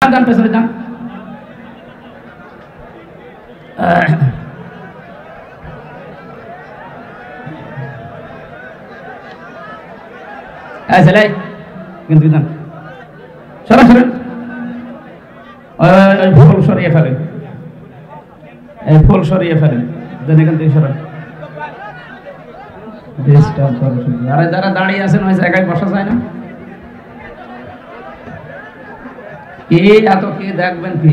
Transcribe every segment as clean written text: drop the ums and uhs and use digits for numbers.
যান পেছনে যান। সেলাই কিন্তু যান, সরেন সরেন, ফুল সরিয়ে ফেলেন, এই ফুল সরিয়ে ফেলেন, দেন এখান থেকে সরেন। আরে যারা দাঁড়িয়ে আছেন ওই জায়গায় বসা যায় না? কি এত কি দেখবেন, কি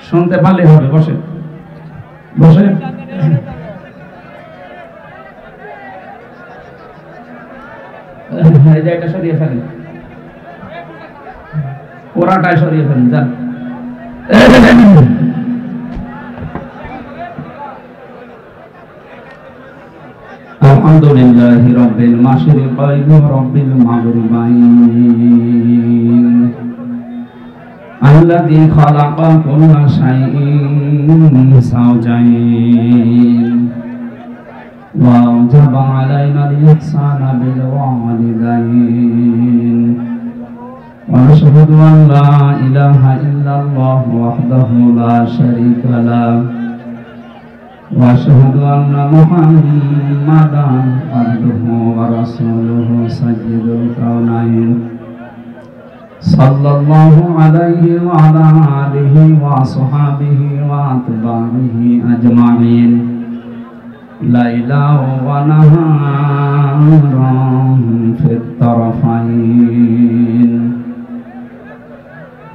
শুনতে পারলে হবে? বসে বসে এই যে এটা সরিয়ে ফেলেন, পুরাটাই সরিয়ে ফেলেন, যান। আলহামদুলিল্লাহি রাব্বিল মাশরিকাইন ওয়া রাব্বিল মাগরিবাইন আল্লাযী খালাকা কুল্লা শাইইন যাওজাইন ওয়া আওজাবা আলাইনাল ইহসানা বিল ওয়ালিদাইন ওয়া আশহাদু আন লা ইলাহা ইল্লাল্লাহ ওয়াহদাহু লা শারীকা লাহু ওয়া আশহাদু আন্না মুহাম্মাদান আবদুহু ওয়া রাসূলুহু সাইয়্যিদুল কাওনাইন সাল্লাল্লাহু আলাইহি ওয়া আলা আলিহি ওয়া আসহাবিহি ওয়া আতবাইহি আজমাইন লাইলাও ওয়া নাহারান ফিত তারাফাইন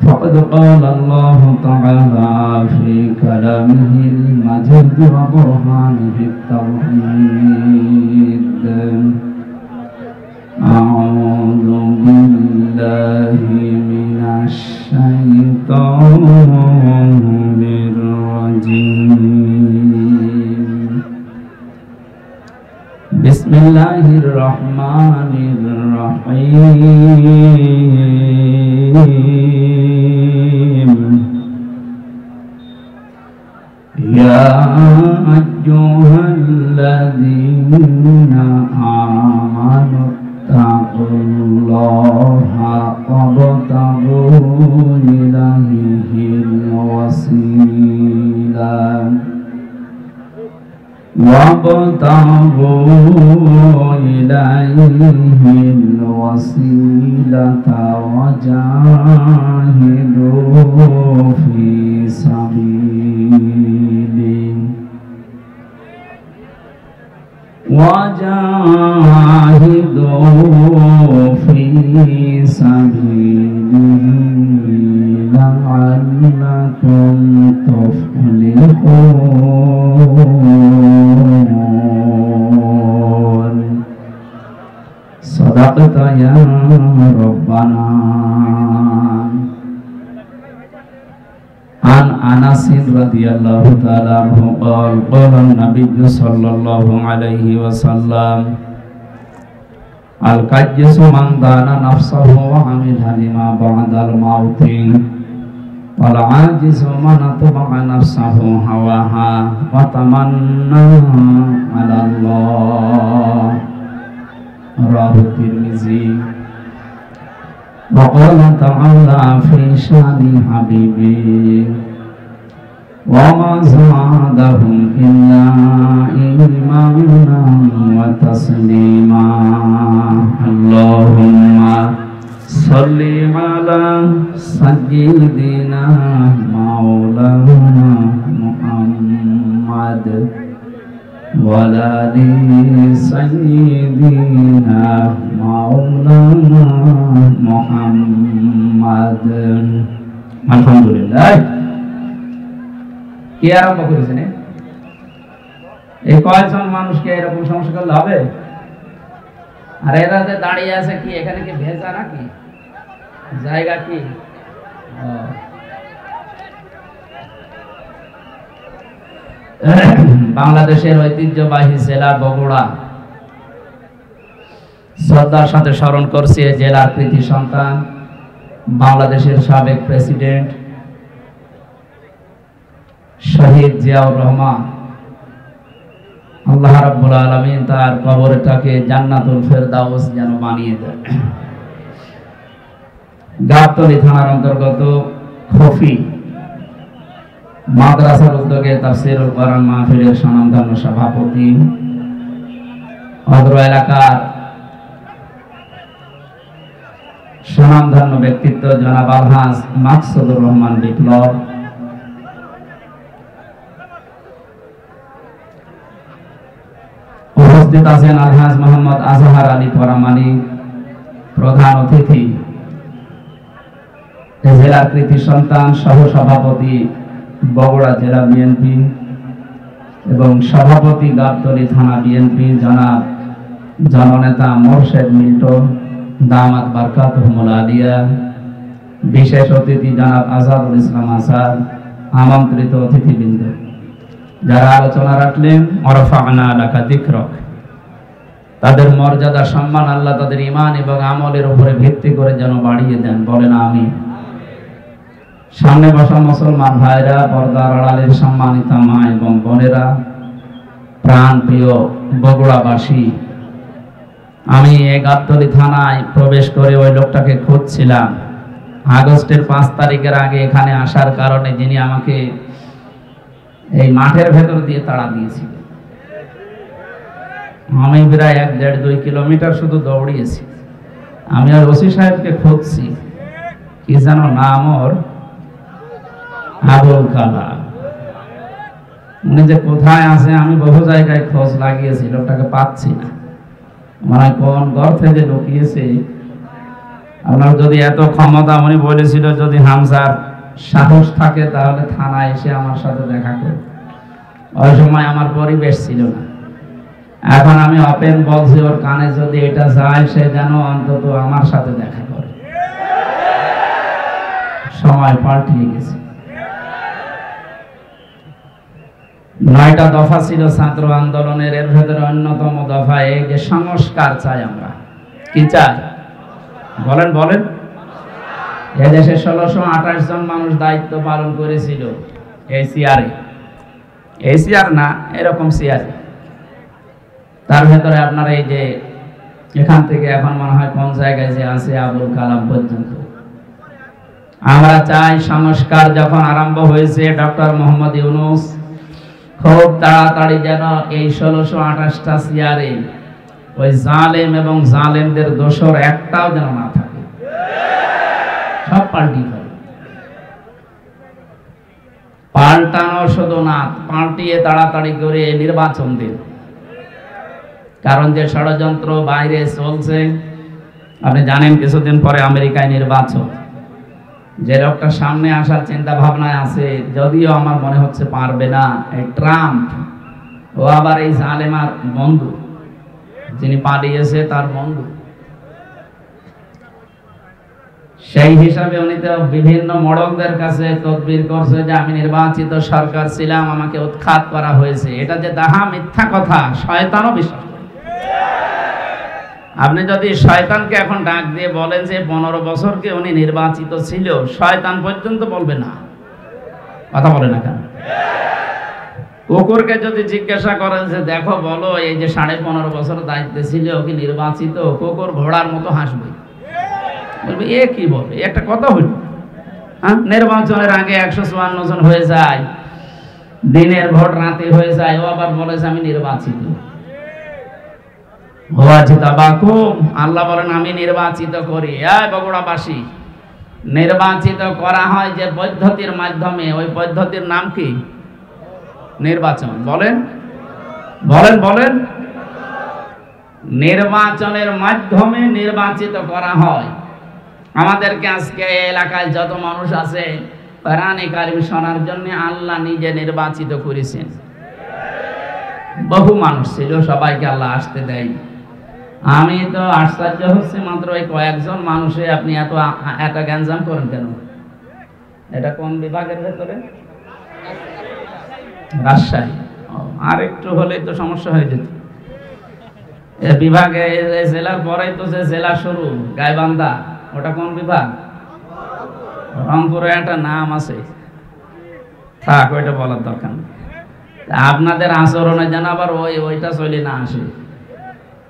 فقد قال الله تعالى في كلامه المجيد وبرهانه التوحيد أعوذ بالله من الشيطان الرجيم بسم الله الرحمن الرحيم يا أيها الذين آمنوا اتقوا الله وابتغوا إليه الوسيلة وجاهدوا في سبيله لعلكم تفلحون صدقت يا ربنا عن أنس رضي الله تعالى عنه قال قال النبي صلى الله عليه وسلم القيس من دان نفسه وعمل لما بعد الموت والعاجز من اتبع نفسه هواها وتمنى على الله رواه الترمذي وقال تعالى في شان حبيبي وما زادهم إلا إيمانا وتسليما اللهم صل على سيدنا مولانا محمد وعلى آل سيدنا مولانا محمد আলহামদুলিল্লাহ। কে আরম্ভ করেছেন? এই কয়েকজন মানুষকে এরকম সমস্যা করলে হবে? আর এরা যে দাঁড়িয়ে আছে, কি এখানে কি ভেজা নাকি জায়গা? কি বাংলাদেশের ঐতিহ্যবাহী জেলা বগুড়া, শ্রদ্ধার সাথে স্মরণ করছি এই জেলার কৃতি সন্তান বাংলাদেশের সাবেক প্রেসিডেন্ট শহীদ জিয়াউর রহমান। আল্লাহ রাব্বুল আলামিন তার কবরটাকে জান্নাতুল ফেরদাউস যেন বানিয়ে দেয়। গাবতলী থানার অন্তর্গত শফি মাদ্রাসার উদ্যোগে তাফসীরুল কোরআন মাহফিলের স্বনামধন্য সভাপতি, অত্র এলাকার স্বনামধন্য ব্যক্তিত্ব জনাব আলহাজ মাকসুদুর রহমান বিপ্লব, উপস্থিত আছেন আলহাজ মোহাম্মদ আজহার আলী পরামানি, প্রধান অতিথি জেলার কৃতি সন্তান সহ সভাপতি বগুড়া জেলা বিএনপি এবং সভাপতি গাবতলী থানা বিএনপি জনাব জননেতা মোরশেদ মিল্টন দামাত বারকাতুহুল আলিয়া, বিশেষ অতিথি জনাব আজাদুল ইসলাম আসাদ, আমন্ত্রিত অতিথিবৃন্দ যারা আলোচনা রাখলেন, ওয়ারফা'না লাকা যিকরাক, তাদের মর্যাদা সম্মান আল্লাহ তাদের ঈমান এবং আমলের উপরে ভিত্তি করে যেন বাড়িয়ে দেন, বলেন আমিন। সামনে বসা মুসলমান ভাইরা, পর্দার আড়ালের সম্মানিত মা এবং বোনেরা, প্রাণ প্রিয় বগুড়াবাসী, আমি এই গাবতলী থানায় প্রবেশ করে ওই লোকটাকে খুঁজছিলাম। আগস্টের 5 তারিখের আগে এখানে আসার কারণে যিনি আমাকে এই মাঠের ভেতর দিয়ে তাড়া দিয়েছিল। আমি প্রায় 1.5-2 কিলোমিটার শুধু দৌড়িয়েছি। আমি আর ওসি সাহেবকে খুঁজছি, কি যেন নাম ওর, আবুল কালাম। উনি যে কোথায় আছে আমি বহু জায়গায় খোঁজ লাগিয়েছি, লোকটাকে পাচ্ছি না। মানে কোন গর্তে যে ঢুকিয়েছে। আপনার যদি এত ক্ষমতা, উনি বলেছিল যদি হামজার সাহস থাকে তাহলে থানায় এসে আমার সাথে দেখা করে। ওই সময় আমার পরিবেশ ছিল না। এখন আমি ওপেন বলছি, ওর কানে যদি এটা যায় সে যেন অন্তত আমার সাথে দেখা করে। সময় পাল্টিয়ে গেছে। 9টা দফা ছিল ছাত্র আন্দোলনের, এর ভেতরে অন্যতম দফা এই যে সংস্কার চাই আমরা। কি চাই বলেন বলেন। এদেশে 1628 জন মানুষ দায়িত্ব পালন করেছিল এই সিআরে, এই সিআর না এরকম সিআর। তার ভেতরে আপনার এই যে এখান থেকে এখন মনে হয় কোন জায়গায় যে আছে আবুল কালাম পর্যন্ত। আমরা চাই সংস্কার যখন আরম্ভ হয়েছে ডক্টর মোহাম্মদ ইউনূস খুব তাড়াতাড়ি যেন এই 1628টা সিআরে ওই জালেম এবং জালেমদের দোসর একটাও যেন না থাকে, সব পাল্টিয়ে ফেলে। পাল্টানো শুধু না, পাল্টিয়ে তাড়াতাড়ি করে নির্বাচন দিন। কারণ যে ষড়যন্ত্র বাইরে চলছে, আপনি জানেন কিছুদিন পরে আমেরিকায় নির্বাচন। যে লোকটা সামনে আসার চিন্তা ভাবনায় আছে, যদিও আমার মনে হচ্ছে পারবে না, এই ট্রাম্প, ও আবার এই জালেমার বন্ধু, যিনি পালিয়েছে তার বন্ধু। সেই হিসাবে উনি তো বিভিন্ন মডলদের কাছে তদবির করছে যে আমি নির্বাচিত সরকার ছিলাম, আমাকে উৎখাত করা হয়েছে। এটা যে দাহা মিথ্যা কথা, শয়তানও বিশ্বাস করে। আপনি যদি শয়তানকে এখন ডাক দিয়ে বলেন যে 15 বছরকে উনি নির্বাচিত ছিল, শয়তান পর্যন্ত বলবে না। কথা বলে না কেন? কুকুরকে যদি জিজ্ঞাসা করেন যে দেখো বলো এই যে 15.5 বছর দায়িত্বে ছিল কি নির্বাচিত, কুকুর ঘোড়ার মতো হাসবে, বলবে এ কি বলে, একটা কথা হইল। হ্যাঁ, নির্বাচনের আগে 154 জন হয়ে যায়, দিনের ভোট রাতে হয়ে যায়, ও আবার বলে যে আমি নির্বাচিত। আল্লাহ বলেন আমি নির্বাচিত করি। বগুড়াবাসী, নির্বাচিত করা হয় যে পদ্ধতির মাধ্যমে, ওই পদ্ধতির নাম কি? নির্বাচন। বলেন বলেন বলেন। নির্বাচনের মাধ্যমে নির্বাচিত করা হয়। আমাদেরকে আজকে এলাকায় যত মানুষ আছে কোরআনে কারিম শোনার জন্য আল্লাহ নিজে নির্বাচিত করেছেন। বহু মানুষ ছিল, সবাইকে আল্লাহ আসতে দেয়। আমি তো আশ্চর্য হচ্ছে, মাত্র এই কয়েকজন মানুষে আপনি এত গ্যাঞ্জাম করেন কেন? এটা কোন বিভাগের ভেতরে? রাজশাহী। আর একটু হলেই তো সমস্যা হয়ে যেত। বিভাগে জেলার পরেই তো যে জেলা শুরু, গাইবান্ধা, ওটা কোন বিভাগ? রংপুরে একটা নাম আছে, থাক ওইটা বলার দরকার নেই। আপনাদের আচরণে যেন আবার ওইটা চলে না আসে।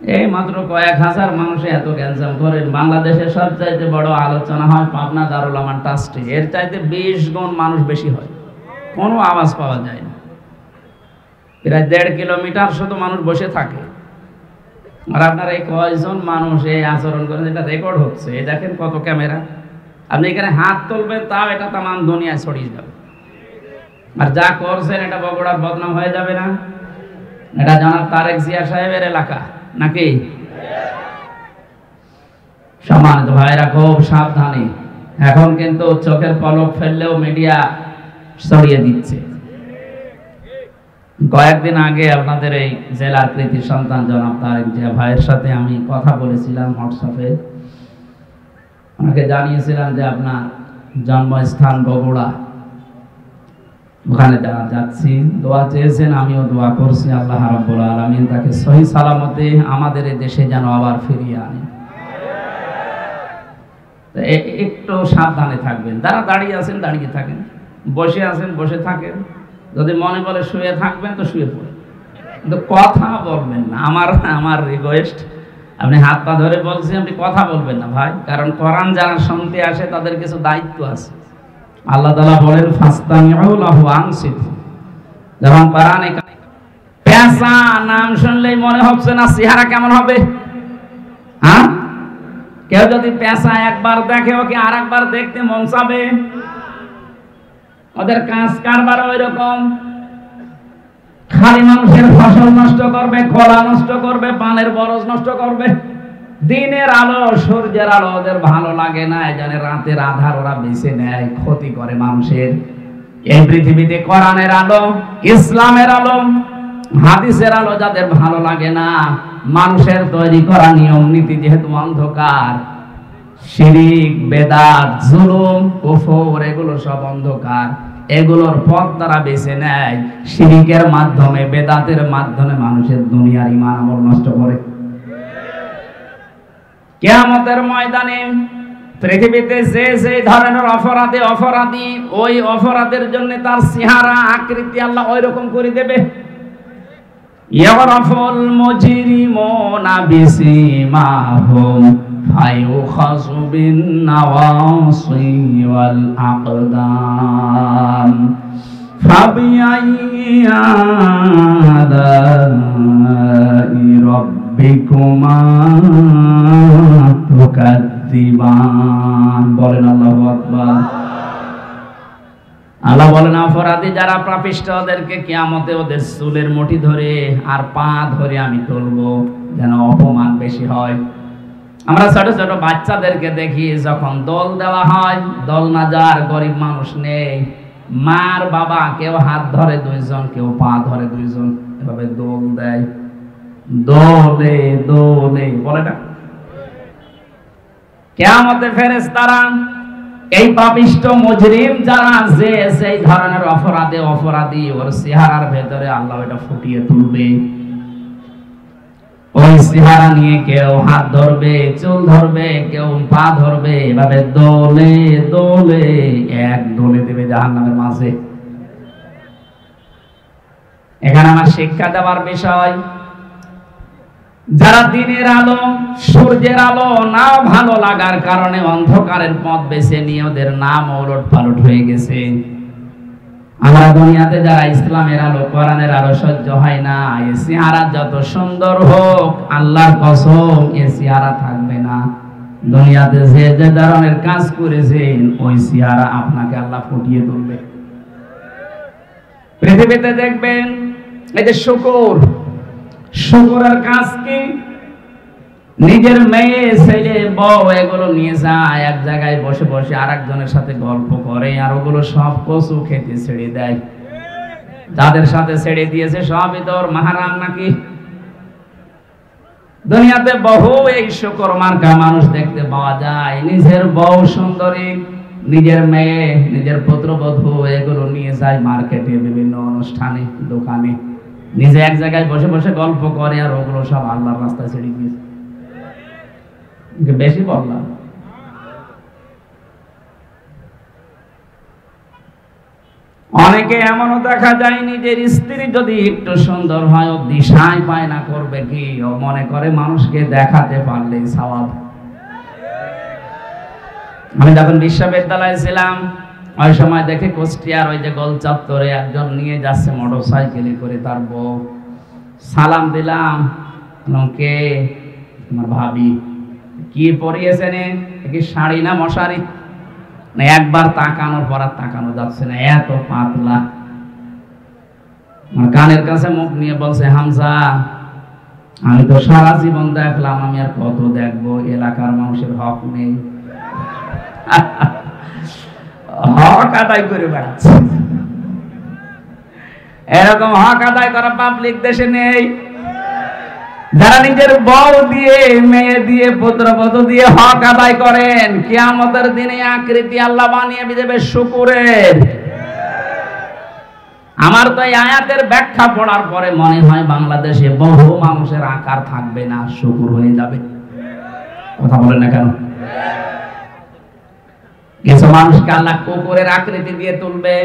এই মাত্র কয়েক হাজার মানুষে এত ক্যান্সার করেন। বাংলাদেশের সবচাইতে বড় আলোচনা হয় পাবনা দারুল আমান ট্রাস্টে, এর চাইতে 20 গুণ মানুষ বেশি হয়, কোনো আওয়াজ পাওয়া যায় না। প্রায় 1.5 কিলোমিটার শুধু মানুষ বসে থাকে। আর আপনার এই কয়জন মানুষ এই আচরণ করেন, এটা রেকর্ড হচ্ছে, এই দেখেন কত ক্যামেরা। আপনি এখানে হাত তুলবেন, তাও এটা তামাম দুনিয়ায় ছড়িয়ে যাবে। আর যা করছেন এটা বগুড়ার বদনাম হয়ে যাবে না? এটা জনাব তারেক জিয়া সাহেবের এলাকা নাকি? সম্মানিত ভাইরা, খুব সাবধানী। এখন কিন্তু চোখের পলক ফেললেও মিডিয়া ছড়িয়ে দিচ্ছে। কয়েকদিন আগে আপনাদের এই জেলার কৃতি সন্তান জনাব তারেক জিয়া ভাইয়ের সাথে আমি কথা বলেছিলাম হোয়াটসঅ্যাপে। ওনাকে জানিয়েছিলাম যে আপনার জন্মস্থান বগুড়া, ওখানে যাচ্ছি, দোয়া চেয়েছেন, আমিও দোয়া করছি আল্লাহ রাব্বুল আলামিন তাকে সহি সালামতে আমাদের এই দেশে যেন আবার ফিরিয়ে আনে। একটু সাবধানে থাকবেন। যারা দাঁড়িয়ে আছেন দাঁড়িয়ে থাকেন, বসে আছেন বসে থাকেন, যদি মনে বলে শুয়ে থাকবেন তো শুয়ে পড়েন, কিন্তু কথা বলবেন না। আমার রিকোয়েস্ট, আপনি হাত পা ধরে বলছি, আপনি কথা বলবেন না ভাই, কারণ কোরআন যারা শুনতে আসে তাদের কিছু দায়িত্ব আছে। আল্লাহ তাআলা বলেন ফাসতামিউ লাহু আনসিতু। যখন কোরআনে পেঁচা নাম শুনলেই মনে হচ্ছে না চেহারা কেমন হবে? হ্যাঁ, কেউ যদি পেঁচা একবার দেখে ওকে আরেকবার দেখতে মন চাবে। ওদের কাজ কারবার ওই রকম, খালি মানুষের ফসল নষ্ট করবে, কলা নষ্ট করবে, পানের বরজ নষ্ট করবে। দিনের আলো সূর্যের আলো ওদের ভালো লাগে না, এজন্য রাতের আধার ওরা বেছে নেয়, ক্ষতি করে মানুষের। এই পৃথিবীতে কোরআনের আলো, ইসলামের আলো, হাদিসের আলো যাদের ভালো লাগে না, মানুষের তৈরি করা নিয়ম নীতি যেহেতু অন্ধকার, শিরিক বেদাত জুলুম কুফর এগুলো সব অন্ধকার, এগুলোর পথ তারা বেছে নেয়। শিরিকের মাধ্যমে বেদাতের মাধ্যমে মানুষের দুনিয়ার ঈমান আমল নষ্ট করে। কিয়ামতের ময়দানে পৃথিবীতে যে ধরনের অপরাধী, ওই অপরাধের জন্য তার চেহারা আকৃতি আল্লাহ ওই রকম করে দেবে। ইয়ারাফুল মুজরিমুনা বিসিমাহুম ফায়ুখাযু বিন নাওয়াসি ওয়াল আকদাম ফাবিআইয়ি আলাই রাব্বিকুমা তুকাদ্দিবান। বলেন আল্লাহু আকবার। আল্লাহ বলেন অপরাধী যারা পাপিষ্ঠ ওদেরকে কিয়ামতে ওদের চুলের মুঠি ধরে আর পা ধরে আমি তুলবো, যেন অপমান বেশি হয়। আমরা ছোট ছোট বাচ্চাদেরকে দেখি যখন দোল দেওয়া হয়, দোল না যার গরিব মানুষ নেই, মার বাবা কেউ হাত ধরে দুইজন, কেউ পা ধরে দুইজন, এভাবে দোল দেয়। দোলে দোলে বলে না, কিয়ামতে ফেরেশতারা এই পাপিষ্ঠ মুজরিম যারা যে সেই ধরনের অপরাধী ওর চেহারার ভেতরে আল্লাহ এটা ফুটিয়ে তুলবে। ওই চেহারা নিয়ে কেউ হাত ধরবে, চুল ধরবে, কেউ পা ধরবে, এভাবে দোলে দোলে এক দোলে দেবে জাহান্নামের মাঝে। এখানে আমার শিক্ষা দেওয়ার বিষয়, যারা দিনের আলো সূর্যের আলো না ভালো লাগার কারণে অন্ধকারের পথ বেছে নিয়ে ওদের নাম ওলট পালট হয়ে গেছে। আমরা দুনিয়াতে যারা ইসলামের আলো কোরআনের আলো সহ্য হয় না, এই চেহারা যত সুন্দর হোক আল্লাহর কসম এই চেহারা থাকবে না। দুনিয়াতে যে যে ধরনের কাজ করেছেন ওই চেহারা আপনাকে আল্লাহ ফুটিয়ে তুলবে। পৃথিবীতে দেখবেন এই যে শুকরের কাজ কি, নিজের মেয়ে ছেলে বউ এগুলো নিয়ে যায় এক জায়গায় বসে বসে আরেকজনের সাথে গল্প করে, আর ওগুলো সব কচু খেতে ছেড়ে দেয়। যাদের সাথে ছেড়ে দিয়েছে সবই তোর মাহারাম নাকি? দুনিয়াতে বহু এই শুকর মার্কা মানুষ দেখতে পাওয়া যায়, নিজের বউ সুন্দরী, নিজের মেয়ে, নিজের পুত্রবধূ এগুলো নিয়ে যায় মার্কেটে, বিভিন্ন অনুষ্ঠানে, দোকানে, নিজে এক জায়গায় বসে বসে গল্প করে, আর ওগুলো সব আল্লাহর রাস্তায় ছেড়ে দিয়েছে। বেশি বললাম। অনেকে এমনও দেখা যায় নিজের স্ত্রী যদি একটু সুন্দর হয় ও দিশাই পায় না, করবে কি? ও মনে করে মানুষকে দেখাতে পারলেই সওয়াব। আমি যখন বিশ্ববিদ্যালয়ে ছিলাম ওই সময় দেখে কুষ্টিয়ার ওই যে গোল চত্বরে একজন নিয়ে যাচ্ছে মোটরসাইকেলে করে তার বউ। সালাম দিলাম, কে? আমার ভাবি। কি পরিয়েছেন? কি শাড়ি না মশারি? না একবার তাকানোর পর আর তাকানো যাচ্ছে না, এত পাতলা। আমার কানের কাছে মুখ নিয়ে বলছে, হামজা আমি তো সারা জীবন দেখলাম, আমি আর কত দেখবো? এলাকার মানুষের হক নেই, হক আদায় করে বেড়াচ্ছে। এরকম হক আদায় করা পাবলিক দেশে নেই। যারা নিজের বউ দিয়ে, মেয়ে দিয়ে, পুত্রবধূ দিয়ে হক আদায় করেন, কিয়ামতের দিনে আকৃতি আল্লাহ বানিয়ে দেবে শুকুরের। আমার তো এই আয়াতের ব্যাখ্যা পড়ার পরে মনে হয় বাংলাদেশে বহু মানুষের আকার থাকবে না, শুকুর হয়ে যাবে। কথা বলেন না কেন? কিছু মানুষকে আল্লাহ কুকুরের আকৃতি দিয়ে তুলবে।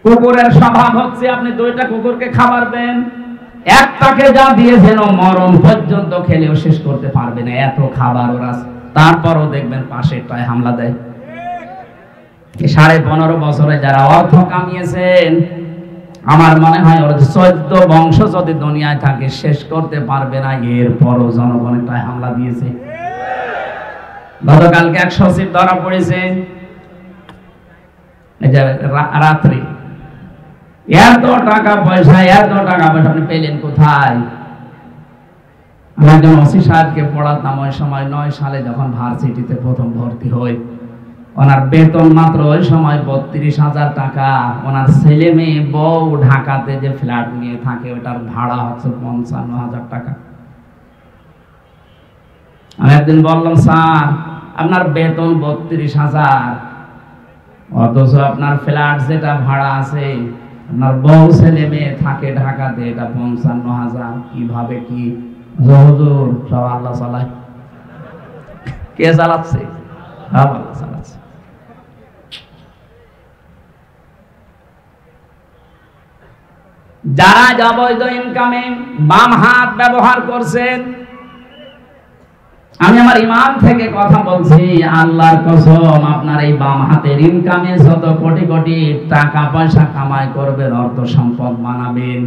কুকুরের স্বভাব হচ্ছে আপনি দুইটা কুকুরকে খাবার দেন, একটাকে যা দিয়েছেন ও মরণ পর্যন্ত খেলেও শেষ করতে পারবে না, এত খাবার ওরা। তারপরও দেখবেন পাশেরটায় হামলা দেয়। 15.5 বছরে যারা অর্থ কামিয়েছেন, আমার মনে হয় ওর 14 বংশ যদি দুনিয়ায় থাকে শেষ করতে পারবে না, এরপরও জনগণের হামলা দিয়েছে। গতকালকে এক সচিব ধরা পড়েছে, রাত্রি। এত টাকা পয়সা আপনি পেলেন কোথায়? আমি একজন ওসি সাহেবকে পড়াতাম ওই সময় 9 সালে যখন ভার্সিটিতে প্রথম ভর্তি হই। ওনার বেতন মাত্র ওই সময় 32,000 টাকা। ওনার ছেলে মেয়ে বউ ঢাকাতে যে ফ্ল্যাট নিয়ে থাকে ওটার ভাড়া হচ্ছে 55,000 টাকা। আমি একদিন বললাম, স্যার আপনার বেতন 32,000, অথচ আপনার ফ্ল্যাট যেটা ভাড়া আছে, আপনার বউ ছেলে মেয়ে থাকে ঢাকাতে, এটা 55,000। কিভাবে কি? হুজুর সব আল্লাহ চালায়। কে চালাচ্ছে? সব আল্লাহ চালাচ্ছে। যারা অবৈধ ইনকামে বাম হাত ব্যবহার করছেন, আমি আমার ইমান থেকে কথা বলছি, আল্লাহর কসম, আপনার এই বাম হাতের ইনকামে যত কোটি কোটি টাকা পয়সা কামাই করবেন, অর্থ সম্পদ বানাবেন,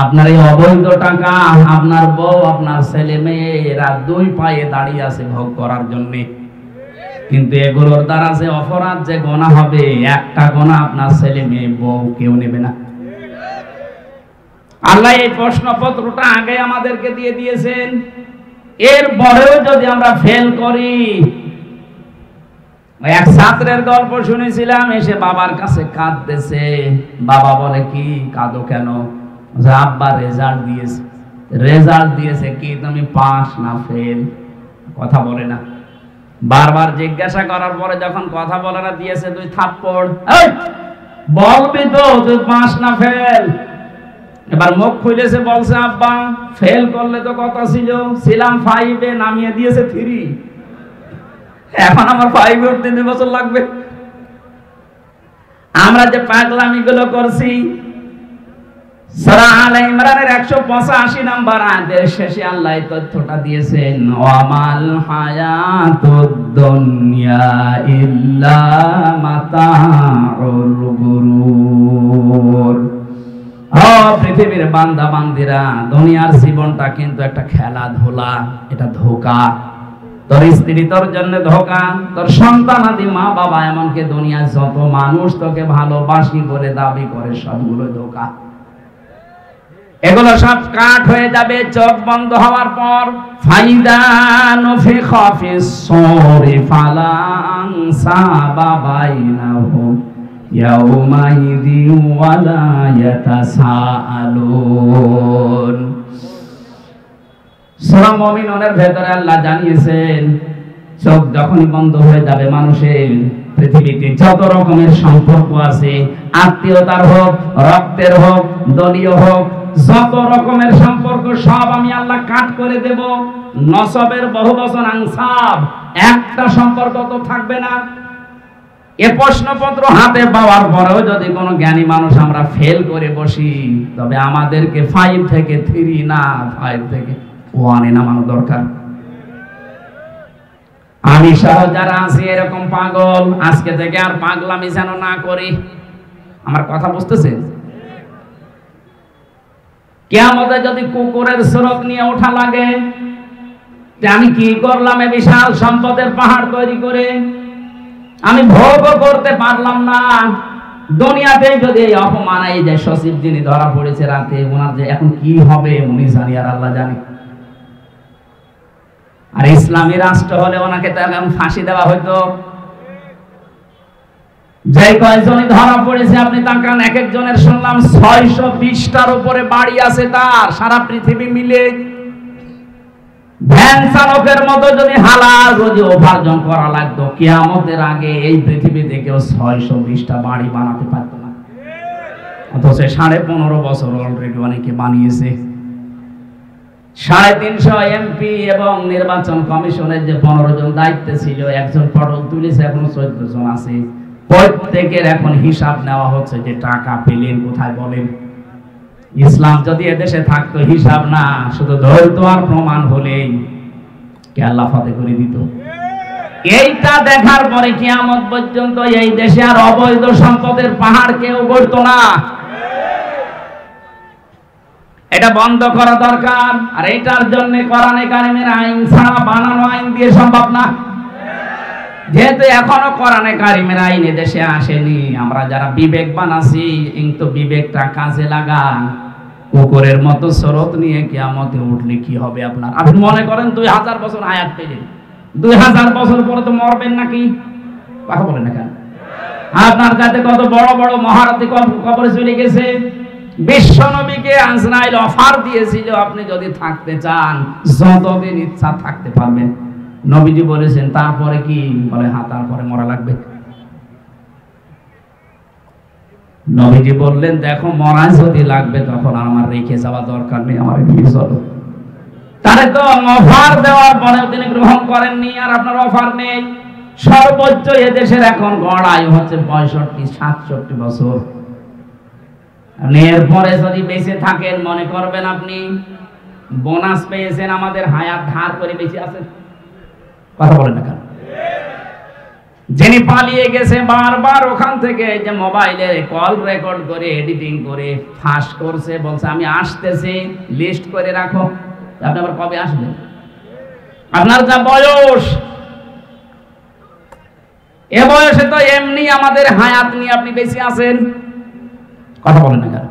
আপনার এই অবৈধ টাকা আপনার বউ আপনার ছেলে মেয়েরা 2 পায়ে দাঁড়িয়ে আছে ভোগ করার জন্য। কিন্তু এগুলোর দ্বারা যে অপরাধ, যে গুনাহ হবে, একটা গুনাহ আপনার ছেলে মেয়ে বউ কেউ নেবে না। আল্লাহ এই প্রশ্নপত্রটা আগে আমাদেরকে দিয়ে দিয়েছেন। এরপরেও যদি আমরা ফেল করি, এক ছাত্রের গল্প শুনেছিলাম, এসে বাবার কাছে কাঁদতেছে। বাবা বলে, কি কাঁদো কেন? আব্বা রেজাল্ট দিয়েছে কি তুমি পাস না ফেল? কথা বলে না। বারবার জিজ্ঞাসা করার পরে যখন কথা বলে না, দিয়েছে 2 থাপ্পড়। বলবি তো তুই পাস না ফেল? এবার মুখ খুলেছে, বলছে, আব্বা ফেল করলে তো কথা ছিলাম 5-এ, নামিয়ে দিয়েছে 3। এখন আমার 5-এ উঠতে 2 বছর লাগবে। আমরা যে পাগলামি গুলো করছি, সূরা আলে ইমরানের 185 নম্বর আয়াতের শেষে আল্লাহ এই তথ্যটা দিয়েছেন, ওয়ামাল হায়াতুদ দুনিয়া ইল্লা মাতাউল গুরুর। পৃথিবীর বান্দা বান্দিরা, দুনিয়ার জীবনটা কিন্তু একটা খেলাধুলা, এটা ধোঁকা। তোর স্ত্রী তোর জন্য ধোঁকা, তোর সন্তান আদি মা বাবা, এমনকি দুনিয়ার যত মানুষ তোকে ভালোবাসি বলে দাবি করে, সবগুলো ধোঁকা। এগুলো সব কাট হয়ে যাবে চোখ বন্ধ হওয়ার পর। ফাইদা নুফিখা ফিস সূরি ফালা আনসাবা বাইনাহুম ইয়াউমাইযি ওয়ালা ইয়াতাসাআলুন। সূরা মুমিনুনের ভেতরে আল্লাহ জানিয়েছেন, চোখ যখনই বন্ধ হয়ে যাবে মানুষের, পৃথিবীতে যত রকমের সম্পর্ক আছে, আত্মীয়তার হোক, রক্তের হোক, দলীয় হোক, যত রকমের সম্পর্ক সব আমি আল্লাহ কাট করে দেব। নসবের বহুবচন আনসাব, একটা সম্পর্ক তো থাকবে না। এ প্রশ্নপত্র হাতে পাওয়ার পরেও যদি কোনো জ্ঞানী মানুষ আমরা ফেল করে বসি, তবে আমাদেরকে 5 থেকে 3 না 5 থেকে 1 নামানো দরকার। আমি সহ যারা আছি এরকম পাগল, আজকে থেকে আর পাগলামি যেন না করি। আমার কথা বুঝতেছেন? কিয়ামতে যদি কুকুরের স্রোত নিয়ে ওঠা লাগে যে আমি কি করলাম এ বিশাল সম্পদের পাহাড় তৈরি করে, আমি ভোগও করতে পারলাম না, দুনিয়াতে যদি এই অপমান, এই যে সচিব যিনি ধরা পড়েছে রাতে, ওনার যে এখন কি হবে উনি জানি আর আল্লাহ জানে। আর ইসলামী রাষ্ট্র হলে ওনাকে তো এখন ফাঁসি দেওয়া হইতো। যে কয়জনই ধরা পড়েছে আপনি তাকান, এক একজনের শুনলাম 620টার উপরে বাড়ি আছে তার, সারা পৃথিবী মিলে। ভ্যান চালকের মতো যদি হালাল রোজে উপার্জন করা লাগতো, কিয়ামতের আগে এই পৃথিবীতে কেউ 620টা বাড়ি বানাতে পারতো না। অথচ 15.5 বছর অলরেডি অনেকে বানিয়েছে। 350 এমপি এবং নির্বাচন কমিশনের যে 15 জন দায়িত্বে ছিল, একজন পটল তুলেছে, এখন 14 জন আছে। প্রত্যেকের এখন হিসাব নেওয়া হচ্ছে যে টাকা পেলেন কোথায় বলেন। ইসলাম যদি এদেশে থাকতো, হিসাব না, শুধু ধৈর্য আর প্রমাণ হলেই কে আল্লাহ ফাতে করে দিত। এইটা দেখার পরে কিয়ামত পর্যন্ত এই দেশে আর অবৈধ সম্পদের পাহাড় কেউ গড়তো না। এটা বন্ধ করা দরকার। আর এটার জন্য কোরআনে কারিমের আইন ছাড়া বানানো আইন দিয়ে সম্ভব না। যেহেতু এখনো কোরআনে কারিমের আইন দেশে আসেনি, আমরা যারা বিবেকবান আছি, কিন্তু বিবেকটা কাজে লাগান। কুকুরের মতো স্রোত নিয়ে কিয়ামতে উঠলে কি হবে আপনার? আপনি মনে করেন 2000 বছর হায়াত পেলেন, 2000 বছর পরে তো মরবেন নাকি? কথা বলেন না কেন? আপনার কাছে কত বড় বড় মহারথী কবরে চলে গেছে। বিশ্ব নবীকে আজরাইল অফার দিয়েছিল, আপনি যদি থাকতে চান যতদিন ইচ্ছা থাকতে পারবেন। নবীজি বলেছেন তারপরে কি? বলে হ্যাঁ, তারপরে মরা লাগবে। নবীজি বললেন দেখো, মরা যদি লাগবে তখন আমার রেখে যাওয়া দরকার নেই, আমার নিয়ে চলো। তারে তো অফার দেওয়ার পরেও তিনি গ্রহণ করেননি, আর আপনার অফার নেই। সর্বোচ্চ এদেশের এখন গড় আয়ু হচ্ছে 65-67 বছর। এরপরে যদি বেঁচে থাকেন, মনে করবেন আপনি বোনাস পেয়েছেন, আমাদের হায়াত ধার করে বেঁচে আছেন। কথা বলেন না কেন? যিনি পালিয়ে গেছে বারবার ওখান থেকে, যে মোবাইলে কল রেকর্ড করে এডিটিং করে ফাঁস করছে, বলছে আমি আসতেছি, লিস্ট করে রাখো। আপনি আবার কবে আসবেন? আপনার যা বয়স, এ বয়সে তো এমনি আমাদের হায়াত নিয়ে আপনি বেঁচে আছেন। কথা বলেন না কেন?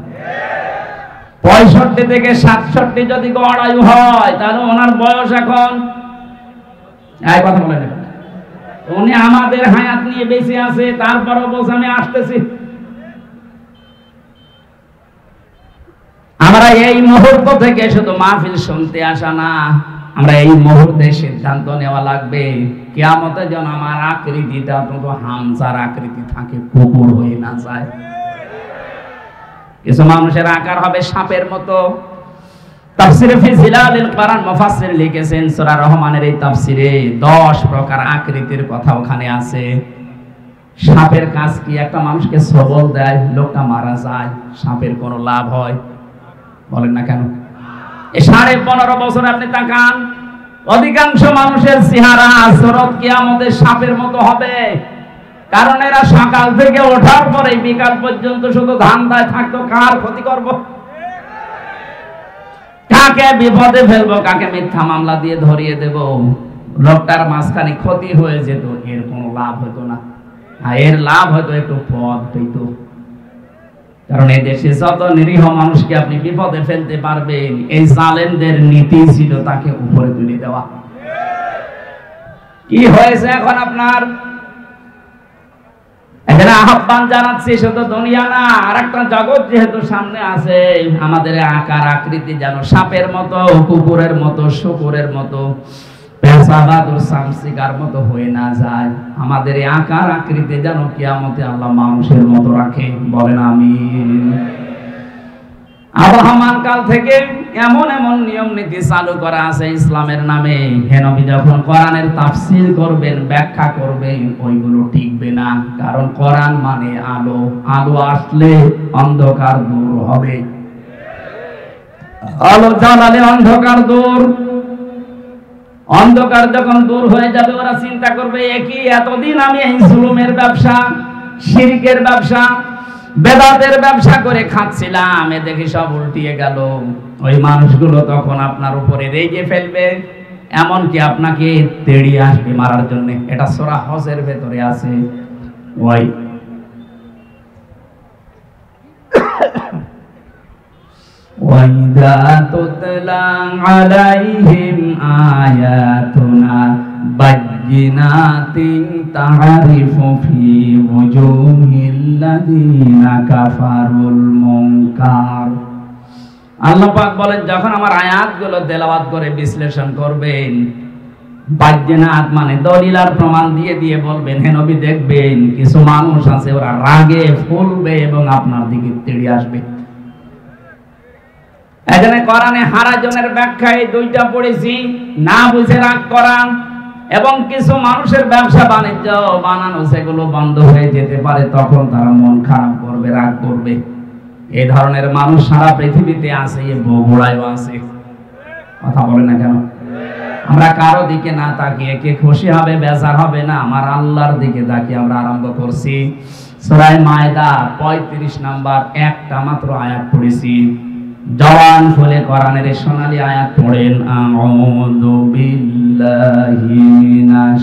65 থেকে 67 যদি গড় আয়ু হয়, তাহলে ওনার বয়স এখন, এই কথা বলেন না, উনি আমাদের হায়াত নিয়ে বেঁচে আছে, তারপরও বলছে আমি আসতেছি। আমরা এই মুহূর্ত থেকে শুধু মাহফিল শুনতে আসা না, আমরা এই মুহূর্তে সিদ্ধান্ত নেওয়া লাগবে কিয়ামতে যেন আমার আকৃতিটা অন্তত হামজার আকৃতি থাকে, কুকুর হয়ে না যায়। কিছু মানুষের আকার হবে সাপের মতো। তাফসিরে ফি জিলালিল কোরআন মুফাসসির লিখেছেন, সূরা রহমানের এই তাফসিরে 10 প্রকার আকৃতির কথা ওখানে আছে। সাপের কাজ কি? একটা মানুষকে সবল দেয়, লোকটা মারা যায়, সাপের কোনো লাভ হয়? বলেন না কেন? এই 15.5 বছর আপনি তাকান, অধিকাংশ মানুষের চেহারা আচরণ কিয়ামতে সাপের মতো হবে। কারণ এরা সকাল থেকে ওঠার পরে বিকাল পর্যন্ত শুধু ধান্দায় থাকতো, কার ক্ষতি করব, কাকে বিপদে ফেলবো, কাকে মিথ্যা মামলা দিয়ে ধরিয়ে দেব। লোকটার মাঝখানে ক্ষতি হয়ে যেত, এর কোনো লাভ হতো না। আর এর লাভ হয়তো একটু পদ পেত। কারণ এই দেশে যত নিরীহ মানুষকে আপনি বিপদে ফেলতে পারবেন, এই জালেমদের নীতি ছিল তাকে উপরে তুলে দেওয়া। কি হয়েছে এখন আপনার? এখানে আহ্বান জানাচ্ছি, শুধু দুনিয়া না, আর একটা জগৎ যেহেতু সামনে আছে, আমাদের আকার আকৃতি যেন সাপের মতো, কুকুরের মতো, শুকুরের মতো, পেশাবাদুর সামসিকার মতো হয়ে না যায়। আমাদের এই আকার আকৃতি যেন কিয়ামতে আল্লাহ মানুষের মতো রাখে। বলেন আমিন। আব্রাহামান কাল থেকে এমন এমন নিয়ম নীতি চালু করা আছে ইসলামের নামে। হে নবী যখন কোরআনের তাফসীর করবেন, ব্যাখ্যা করবেন, ওইগুলো টিকবে না। কারণ কোরআন মানে আলো, আলো আসলে অন্ধকার দূর হবে। আলো জ্বালালে অন্ধকার দূর। অন্ধকার যখন দূর হয়ে যাবে, ওরা চিন্তা করবে একই এতদিন আমি এই জুলুমের ব্যবসা, শিরকের ব্যবসা, বেদাতের ব্যবসা করে খাচ্ছিলাম, এ দেখি সব উল্টিয়ে গেল। ওই মানুষগুলো তখন আপনার উপরে রেগে ফেলবে, এমনকি আপনাকে তেড়িয়ে আসবে মারার জন্য। এটা সূরা হজের ভেতরে আছে। ওই وَإِذَا تُتْلَى عَلَيْهِمْ آيَاتُنَا بَيِّنَاتٍ تَعْرِفُ فِي وُجُوهِ الَّذِينَ كَفَرُوا الْمُنكَرَ। আল্লাহ পাক বলেন, যখন আমার আয়াতগুলো তেলাওয়াত করে বিশ্লেষণ করবেন, বায়্যিনাত মানে দলিল আর প্রমাণ দিয়ে দিয়ে বলবেন, হে নবী দেখবেন কিছু মানুষ আছে ওরা রাগে ফুলবে এবং আপনার দিকে তেড়ে আসবে। এখানে কোরআনে হারাজনের ব্যাখ্যা এই দুইটা পড়েছি, না বুঝে রাগ করা এবং কিছু মানুষের ব্যবসা বাণিজ্য বানানো সেগুলো বন্ধ হয়ে যেতে পারে, তখন তারা মন খারাপ করবে, রাগ করবে। এই ধরনের মানুষ সারা পৃথিবীতে আছে, বগুড়ায়ও আছে। কথা বলে না কেন? আমরা কারো দিকে না তাকিয়ে কে খুশি হবে বেজার হবে না, আমার আল্লাহর দিকে তাকিয়ে আমরা আরম্ভ করছি। সূরা মায়দা 35 নাম্বার একটা মাত্র আয়াত পড়েছি। জওয়ান খুলে কোরআনের সোনালী আয়াত পড়েন, আউযু বিল্লাহি মিনাশ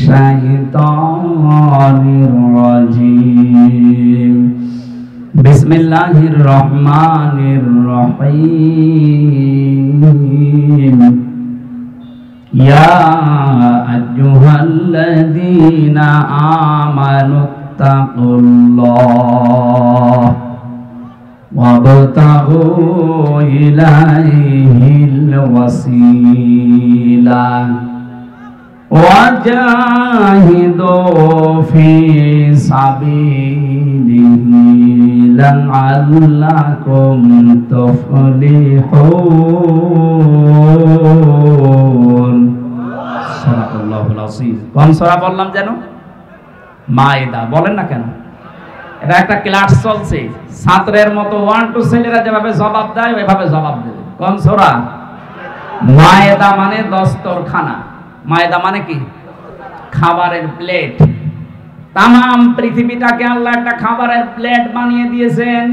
শাইতানির রাজিম, বিসমিল্লাহির রহমানির রহিম, ইয়া আইয়ুহাল্লাযীনা আমানুত্তাকুল্লাহ ওয়াবতাগু ইলাইহিল ওয়াসিলা ওয়াজাহিদু ফি সাবিলিহি লাআল্লাকুম তুফলিহুন। সাল্লাল্লাহুল আযীম। কোন সূরা বললাম যেন? মায়দা। বলেন না কেন? এটা একটা ক্লাস চলছে, ছাত্রের মতো 1 2 ছেলেরা যেভাবে জবাব দেয় ওইভাবে জবাব দেবে। কোন সূরা? মায়দা মানে দস্তরখানা। মায়দা মানে কি? খাবারের প্লেট। তামাম পৃথিবীটাকে আল্লাহ একটা খাবারের প্লেট বানিয়ে দিয়েছেন।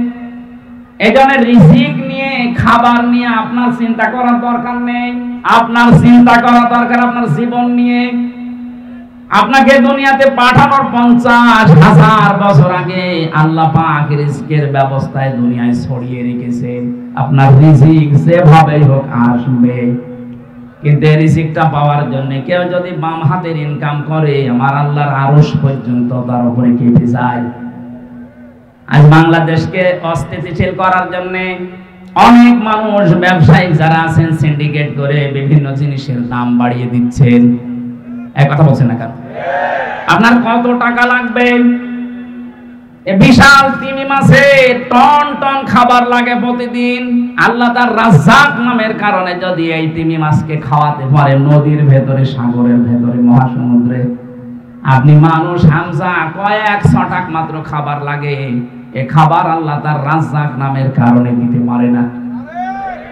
এজন্য রিজিক নিয়ে, খাবার নিয়ে আপনার চিন্তা করার দরকার নেই। আপনার চিন্তা করা দরকার আপনার জীবন নিয়ে। আপনাকে দুনিয়াতে পাঠানোর 50,000 বছর আগে আল্লাহ পাক রিজিকের ব্যবস্থায় দুনিয়ায় ছড়িয়ে রেখেছেন। আপনার রিজিক যেভাবেই হোক আসবে, কিন্তু এই রিজিকটা পাওয়ার জন্য কেউ যদি বাম হাতের ইনকাম করে, আমার আল্লাহর আরশ পর্যন্ত তার উপরে কেটে যায়। আজ বাংলাদেশকে অস্থিতিশীল করার জন্য অনেক মানুষ, ব্যবসায়িক যারা আছেন, সিন্ডিকেট করে বিভিন্ন জিনিসের দাম বাড়িয়ে দিচ্ছেন। এক কথা বলছেন না কেন? আপনার কত টাকা লাগবে? বিশাল তিমি মাছে টন টন খাবার লাগে প্রতিদিন। আল্লাহ তার রাজ্জাক নামের কারণে যদি এই তিমি মাছকে খাওয়াতে পারে নদীর ভেতরে, সাগরের ভেতরে, মহাসমুদ্রে, আপনি মানুষ হামজা কয়েক ছটাক মাত্র খাবার লাগে, এ খাবার আল্লাহ তার রাজ্জাক নামের কারণে দিতে পারে না।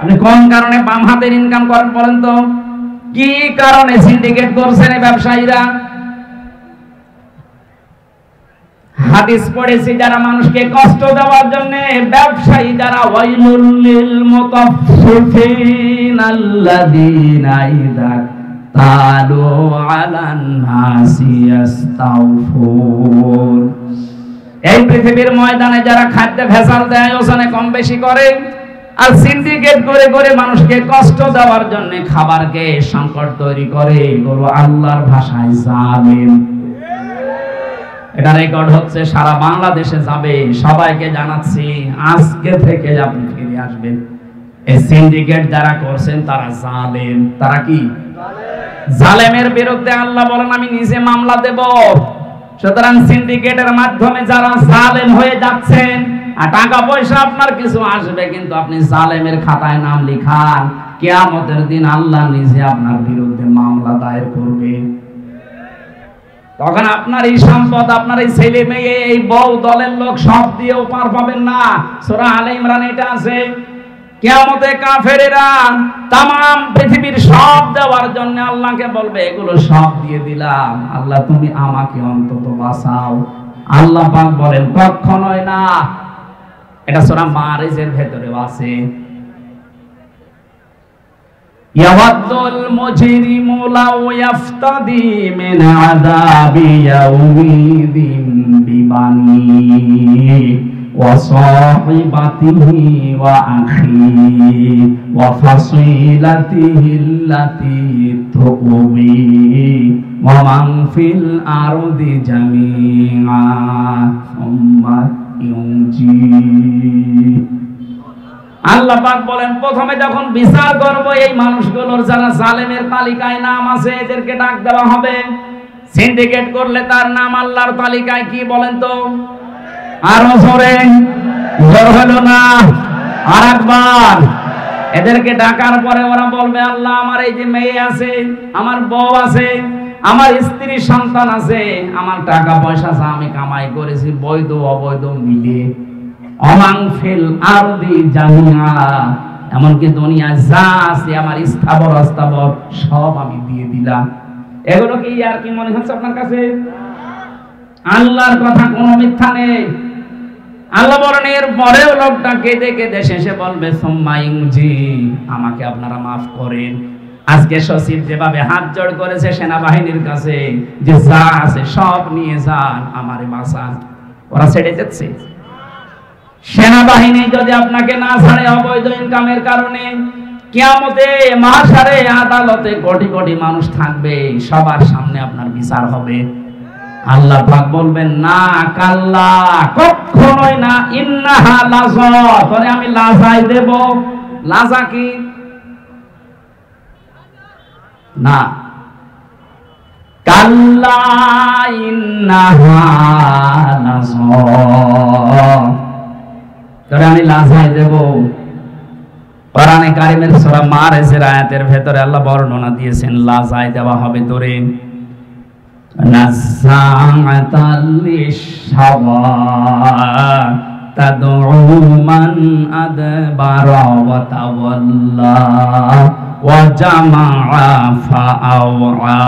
আপনি কোন কারণে বাম হাতের ইনকাম করেন বলেন তো? কি কারণে সিন্ডিকেট করছেন এই ব্যবসায়ীরা? হাদিস পড়েছি, যারা মানুষকে কষ্ট দেওয়ার জন্য ব্যবসায়ী যারা, ওয়াইলুল লিল মুতাফফিফিন আল্লাযীনা ইযা তালু আলান নাসি ইস্তাওফুন। এই পৃথিবীর ময়দানে যারা খাদ্য ভেজাল দেয়, ওজনে কম বেশি করে, আর সিন্ডিকেট করে করে মানুষকে কষ্ট দেওয়ার জন্য খাবারকে সংকট তৈরি করে, এগুলো আল্লাহর ভাষায় জালিম। এটা রেকর্ড হচ্ছে, সারা বাংলাদেশে যাবে। সবাইকে জানাচ্ছি, আজকে থেকে আপনি ফিরে আসবেন। এই সিন্ডিকেট যারা করছেন তারা জালেম। তারা কি? জালেমের বিরুদ্ধে আল্লাহ বলেন আমি নিজে মামলা দেব। সুতরাং সিন্ডিকেটের মাধ্যমে যারা জালেম হয়ে যাচ্ছেন আর টাকা পয়সা আপনার কিছু আসবে, কিন্তু আপনি জালেমের খাতায় নাম লিখান, কিয়ামতের দিন আল্লাহ নিজে আপনার বিরুদ্ধে মামলা দায়ের করবে। তখন আপনার এই সম্পদ, আপনার এই ছেলে মেয়ে, এই বউ দলের লোক সব দিয়েও পার পাবেন না। সূরা আলে ইমরান এটা আছে, কিয়ামতে কাফেরেরা তামাম পৃথিবীর সব দেওয়ার জন্য আল্লাহকে বলবে, এগুলো সব দিয়ে দিলাম, আল্লাহ তুমি আমাকে অন্তত বাঁচাও। আল্লাহ পাক বলেন কখনোই না। এটা সূরা মারিজের ভেতরেও আছে। ইয়াওয়াদুল মুজরিমু লাউ ইয়াফতাদি মিন আযাবি ইয়াউমিদিন বিবানি ওয়া সাহিবাতিহি ওয়া আখিহি ওয়া ফাসিলাতিহি আল্লাতী তুবি ওয়া মান ফিল আরদি জামিআ সুম্মা ইউনজি। আল্লাহ পাক বলেন প্রথমে যখন বিচার করব, এই মানুষগুলোর যারা জালেমের তালিকায় নাম আছে এদেরকে ডাক দেওয়া হবে। সিন্ডিকেট করলে তার নাম আল্লাহর তালিকায় কি বলেন তো? আরো জোরে, জোর হলো না, আরেকবার। এদেরকে ডাকার পরে ওরা বলবে, আল্লাহ আমার এই যে মেয়ে আছে, আমার বউ আছে, আমার স্ত্রী সন্তান আছে, আমার টাকা পয়সা যা আমি কামাই করেছি বৈধ অবৈধ মিলে, অমাং ফিল আরদি জামিআ, এমনকি দুনিয়া যা আছে আমার স্থাবর অস্থাবর সব আমি দিয়ে দিলাম। এগুলো কি আর কি মনে হচ্ছে আপনার কাছে? আল্লাহর কথা কোনো মিথ্যা নেই। আল্লাহ বলেন এর পরেও লোকটা কেঁদে কেঁদে শেষে বলবে সুম্মা ইউনজি, আমাকে আপনারা মাফ করেন। আজকে সচিব যেভাবে হাত জোড় করেছে সেনাবাহিনীর কাছে যে যা আছে সব নিয়ে যান, আমারে বাঁচান, ওরা ছেড়ে যাচ্ছে। সেনাবাহিনী যদি আপনাকে না ছাড়ে অবৈধ ইনকামের কারণে, কিয়ামতে মাহশারে আদালতে কোটি কোটি মানুষ থাকবে, সবার সামনে আপনার বিচার হবে। আল্লাহ পাক বলবেন না, কাল্লা, কখনোই না, ইন্নাহা লাযা, তবে আমি লাজাই দেব। লাজা কি? না, কাল্লা ইন্নাহা লাযা, তবে আমি লাজাই দেব। কোরআনে কারিমের সূরা মারিজের আয়াতের ভেতরে আল্লাহ বর্ণনা দিয়েছেন লাজাই দেওয়া হবে তোরে। নাযাআতাল লিশাওয়া তাদউ মান আদবারা ওয়া তাওয়াল্লা ওয়া জামাআ ফাআওয়া।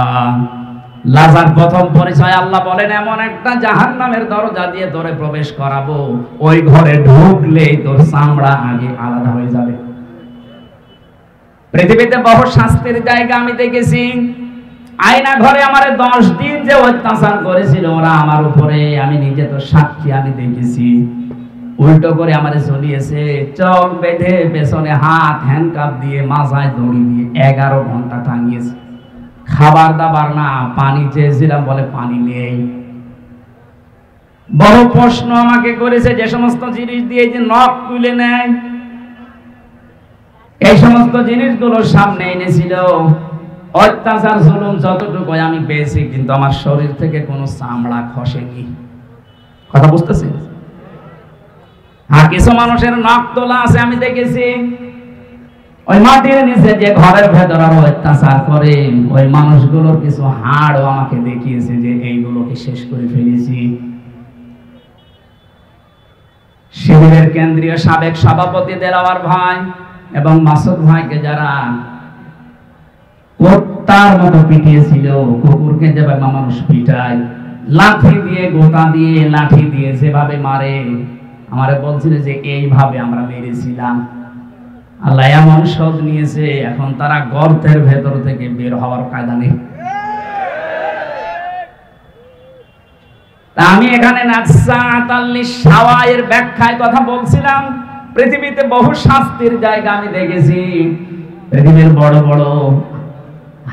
লাজার প্রথম পরিচয় আল্লাহ বলেন এমন একটা জাহান্নামের দরজা দিয়ে তোরে প্রবেশ করাবো, ওই ঘরে ঢুকলেই তোর চামড়া আগে আলাদা হয়ে যাবে। পৃথিবীতে বহু শাস্তির জায়গা আমি দেখেছি। আয়না ঘরে আমারে 10 দিন যে অত্যাচার করেছিল ওরা আমার উপরে, আমি নিজে তো সাক্ষী, আমি দেখেছি। উল্টো করে আমারে ঝুলিয়েছে, চোখ বেঁধে পেছনে হাত হ্যান্ডকাপ দিয়ে মাথায় দড়ি দিয়ে 11 ঘন্টা টাঙিয়েছে। খাবার দাবার না, পানি চেয়েছিলাম, বলে পানি নেই। বড় প্রশ্ন আমাকে করেছে, যে সমস্ত জিনিস দিয়ে যে নখ তুলে নেয়, এই সমস্ত জিনিসগুলো সামনে এনেছিল। অত্যাচার জুলুম যতটুকু আমি পেয়েছি, কিন্তু আমার শরীর থেকে কোনো চামড়া খসেনি। কথা বুঝতেছি? আর কিছু মানুষের নখ তোলা আছে আমি দেখেছি। ওই মাটির নিচে যে ঘরের ভেতর আরো অত্যাচার করে, ওই মানুষগুলোর কিছু হাড়ও আমাকে দেখিয়েছে যে এইগুলোকে শেষ করে ফেলেছি। শিবিরের কেন্দ্রীয় সাবেক সভাপতি দেলাওয়ার ভাই এবং মাসুদ ভাইকে যারা কুত্তার মতো পিটিয়েছিল, কুকুরকে যেভাবে মানুষ পিটায়, লাঠি দিয়ে, গোটা দিয়ে, লাঠি দিয়ে যেভাবে মারে, আমারে বলছিল যে এইভাবে আমরা মেরেছিলাম। আল্লাহ এমন শোধ নিয়েছে, এখন তারা গর্তের ভেতর থেকে বের হওয়ার কায়দা নেই। তা আমি এখানে নাযাআতাল লিশাওয়া এর ব্যাখ্যায় কথা বলছিলাম। পৃথিবীতে বহু শাস্তির জায়গা আমি দেখেছি। পৃথিবীর বড় বড়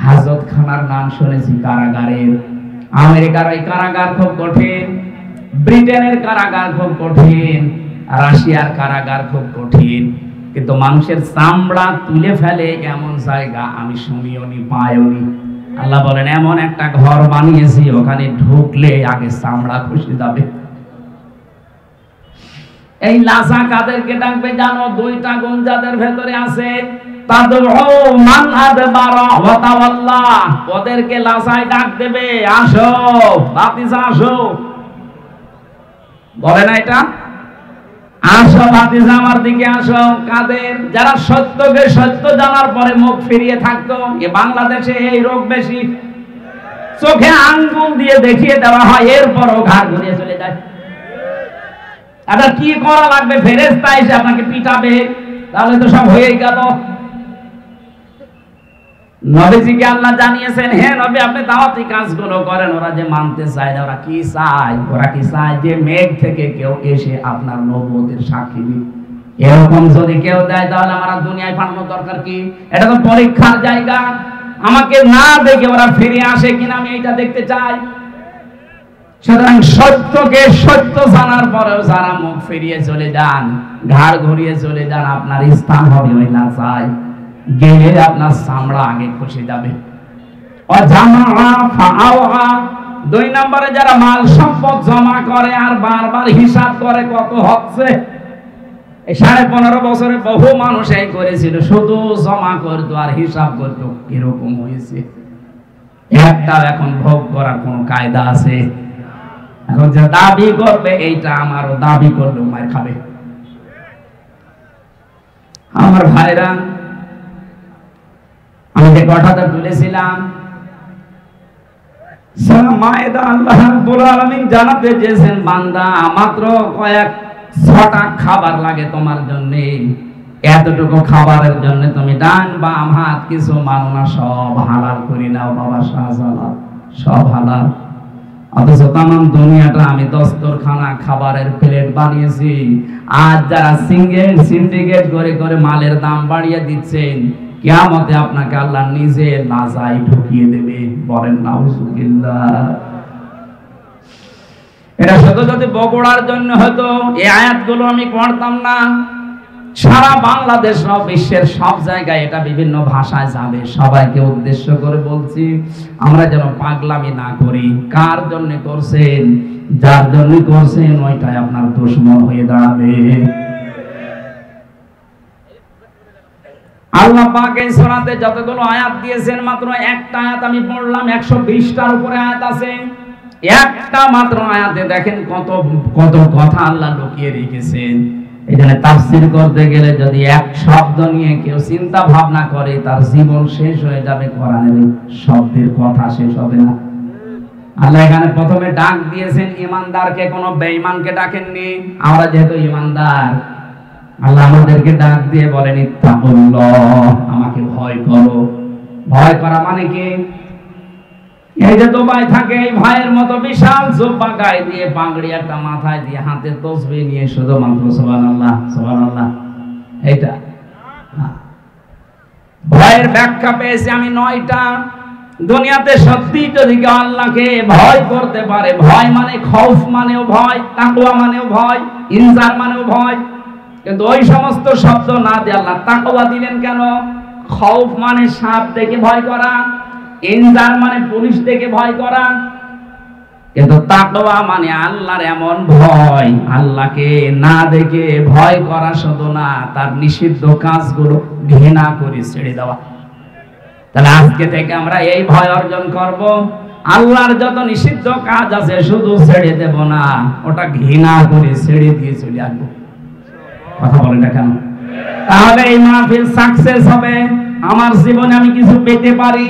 হাজতখানার নাম শুনেছি, কারাগারের। আমেরিকার ওই কারাগার খুব কঠিন, ব্রিটেনের কারাগার খুব কঠিন, রাশিয়ার কারাগার খুব কঠিন, কিন্তু মানুষের চামড়া তুলে ফেলে এমন জায়গা আমি শুনিওনি, পাইওনি। আল্লাহ বলেন এমন একটা ঘর বানিয়েছি, ওখানে ঢুকলে আগে চামড়া খসে যাবে। এই লাসা কাদেরকে ডাকবে জানো? দুইটা গুণ যাদের ভেতরে আছে, ওদেরকে লাসায় ডাক দেবে, আসো ভাতিজা আসো, বলে না এটা? আসো ভাতিজা আমার দিকে আসো। কাদের? যারা সত্যকে সত্য জানার পরে মুখ ফিরিয়ে থাকতো। এ বাংলাদেশে এই রোগ বেশি, চোখে আঙ্গুল দিয়ে দেখিয়ে দেওয়া হয়, এরপরও ঘাড় ঘুরিয়ে চলে যায়। এটা কি করা লাগবে? ফেরেশতা এসে আপনাকে পিটাবে, তাহলে তো সব হয়েই গেল। নবীজিকে আল্লাহ জানিয়েছেন, হে নবী আপনি দাওয়াতি কাজগুলো করেন। ওরা যে মানতে চায় না, ওরা কি চায়? ওরা কি চায় যে মেঘ থেকে কেউ এসে আপনার নবুয়তের সাক্ষী দিবে। এরকম যদি কেউ দেয় তাহলে আমার দুনিয়ায় পাঠানোর দরকার কি? এটা তো পরীক্ষার জায়গা। আমাকে না দেখে ওরা ফিরে আসে কিনা আমি এটা দেখতে চাই। সুতরাং সত্যকে সত্য জানার পরেও যারা মুখ ফিরিয়ে চলে যান, ঘাড় ঘুরিয়ে চলে যান, আপনার স্থান হবে ওই লাসায়। গেলে আপনার চামড়া আগে খসে যাবে। দুই নম্বরে যারা মাল সম্পদ জমা করে আর বারবার হিসাব করে কত হচ্ছে। এই 15.5 বছরে বহু মানুষ এই করেছিল, শুধু জমা করতো আর হিসাব করতো। এরকম হয়েছে। একটা এখন ভোগ করার কোন কায়দা আছে? এখন যে দাবি করবে এইটা আমারও, দাবি করলে মার খাবে। আমার ভাইরা, আমি যে কথাটা তুলেছিলাম, সূরা মায়েদা আল্লাহ রাব্বুল আলামিন জানাতে চেয়েছেন, বান্দা মাত্র কয়েক 6টা খাবার লাগে তোমার জন্য। এতটুকু খাবারের জন্য তুমি ডান বাম হাত কিছু মানো না, সব হালাল করে নাও। বাবা শাহজালাল, সব হালাল। অথচ তাম দুনিয়াটা আমি দস্তরখানা খাবারের প্লেট বানিয়েছি। আজ যারা সিন্ডিকেট করে করে মালের দাম বাড়িয়ে দিচ্ছেন, কিয়ামতে আপনাকে আল্লাহ নিজে লাজায় ঢুকিয়ে দেবে। বলেন নাউজুবিল্লাহ। এটা শুধু যদি বগুড়ার জন্য হতো, এই আয়াতগুলো আমি পড়তাম না। সারা বাংলাদেশ সহ বিশ্বের সব জায়গায় এটা বিভিন্ন ভাষায় যাবে। সবাইকে উদ্দেশ্য করে বলছি, আমরা যেন পাগলামি না করি। কার জন্য করছেন? যার জন্য করছেন ওইটাই আপনার দুশমন হয়ে দাঁড়াবে। আল্লাহ পাক এই সূরাতে যতগুলো আয়াত দিয়েছেন, মাত্র একটা আয়াত আমি পড়লাম। 120টার উপরে আয়াত আছে। একটা মাত্র আয়াতে দেখেন কত কত কথা আল্লাহ লুকিয়ে রেখেছেন। এখানে তাফসীর করতে গেলে যদি এক শব্দ নিয়ে কেউ চিন্তা ভাবনা করে, তার জীবন শেষ হয়ে যাবে। কোরআনের শব্দের কথা শেষ হবে না। আল্লাহ এখানে প্রথমে ডাক দিয়েছেন ঈমানদারকে, কোনো বেঈমানকে ডাকেননি। আমরা যেহেতু ঈমানদার, আল্লাহ আমাদেরকে ডাক দিয়ে বলেন ইত্তাকুল্লাহ, আমাকে ভয় করো। ভয় করা মানে কি? এই যে দুবাই থাকে, এই ভাইয়ের মতো বিশাল জুব্বা গায়ে দিয়ে, পাগড়ি একটা মাথায় দিয়ে, হাতে তাসবিহ নিয়ে শুধুমাত্র সুবহানাল্লাহ সুবহানাল্লাহ, এইটা ভয়ের ব্যাখ্যা পেয়েছি আমি 9টা। দুনিয়াতে সত্যি যদি কেউ আল্লাহকে ভয় করতে পারে, ভয় মানে খৌফ মানেও ভয়, তাকওয়া মানেও ভয়, ইনজার মানেও ভয়। কিন্তু ওই সমস্ত শব্দ না দিয়ে আল্লাহ তাকওয়া দিলেন কেন? খৌফ মানে সাপ দেখে ভয় করা, ইনজার মানে পুলিশ দেখে ভয় করা। কিন্তু তাকওয়া মানে আল্লাহর এমন ভয়, আল্লাহকে না দেখে ভয় করা শুধু না, তার নিষিদ্ধ কাজগুলো ঘৃণা করে ছেড়ে দেওয়া। তাহলে আজকে থেকে আমরা এই ভয় অর্জন করব। আল্লাহর যত নিষিদ্ধ কাজ আছে শুধু ছেড়ে দেব না, ওটা ঘৃণা করে ছেড়ে দিয়ে চলে আসবো। কথা বলেন না কেন? তাহলে এই মাহফিল সাকসেস হবে। আমার জীবনে আমি কিছু পেতে পারি।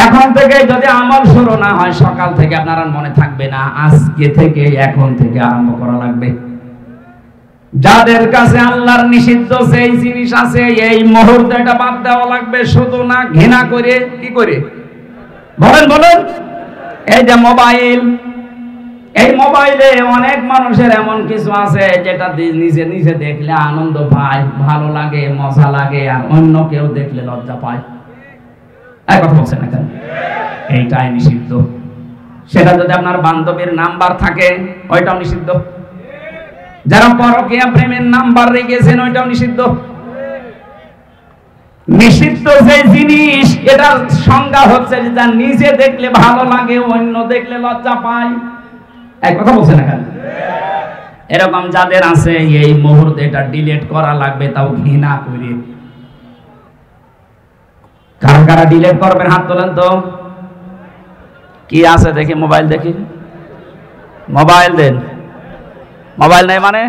এখন থেকে যদি আমল শুরু না হয়, সকাল থেকে আপনারা মনে থাকবে না। আজকে থেকে, এখন থেকে আরম্ভ করা লাগবে। যাদের কাছে আল্লাহর নিষিদ্ধ সেই জিনিস আছে, এই মুহূর্তে এটা বাদ দেওয়া লাগবে। শুধু না, ঘৃণা করে। কি করে? বলেন বলেন। এই যে মোবাইল, এই মোবাইলে অনেক মানুষের এমন কিছু আছে যেটা নিজে নিজে দেখলে আনন্দ পায়, ভালো লাগে, মজা লাগে, আর অন্য কেউ দেখলে লজ্জা পায়। এক কথা বলছেন না কেন? এইটাই নিষিদ্ধ। সেটা যদি আপনার বান্ধবীর নাম্বার থাকে, ওইটাও নিষিদ্ধ। যারা পরকীয়া প্রেমের নাম্বার রেখেছেন, ওইটাও নিষিদ্ধ। নিষিদ্ধ যে জিনিস, এটা সংজ্ঞা হচ্ছে যে যা নিজে দেখলে ভালো লাগে, অন্য দেখলে লজ্জা পায়। এক কথা বলছেন না কেন? এরকম যাদের আছে এই মুহূর্তে এটা ডিলিট করা লাগবে, তাও ঘৃণা করে। কারা কারা ডিলিট করবেন হাত তোলেন তো। কি আছে দেখি, মোবাইল দেখি, মোবাইল দেন। মোবাইল নেই মানে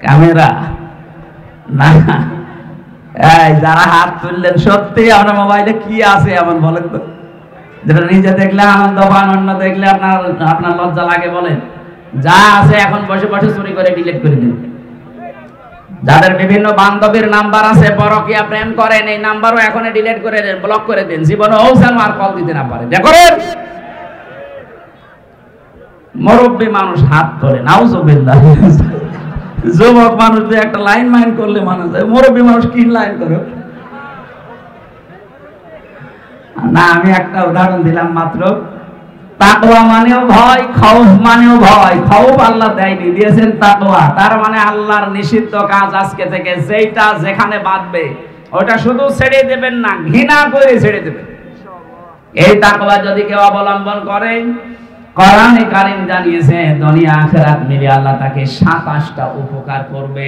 ক্যামেরা না। এই যারা হাত তুললেন সত্যি আপনার মোবাইলে কি আছে এমন বলেন তো, যেটা নিজে দেখলে আনন্দ পান, অন্য দেখলে আপনার লজ্জা লাগে। বলেন যা আছে এখন বসে বসে চুরি করে ডিলিট করে দিন। যাদের বিভিন্ন বান্ধবীর নাম্বার আছে, পরকীয়া প্রেম করেন, এই নাম্বারও এখন ডিলিট করে দেন, ব্লক করে দেন, জীবনে যেন আর কল দিতে না পারে। দেখেন মুরব্বী মানুষ হাত ধরে, নাউজুবিল্লাহ। যুবক মানুষ একটা লাইন মাইন করলে মানা যায়, মুরব্বী মানুষ কি লাইন করে না। আমি একটা উদাহরণ দিলাম মাত্র। তাকওয়া মানেও ভয়, খৌফ মানেও ভয়। খৌফ আল্লাহ দেয়নি, দিয়েছেন তাকওয়া। তার মানে আল্লাহর নিষিদ্ধ কাজ আজকে থেকে যেটা যেখানে বাঁধবে ওটা শুধু ছেড়ে দেবেন না, ঘৃণা করে ছেড়ে দেবেন। এই তাকওয়া যদি কেউ অবলম্বন করে, কোরআনে কারীম জানিয়েছে দুনিয়া আখিরাত মিলে আল্লাহ তাকে 27টা উপকার করবে।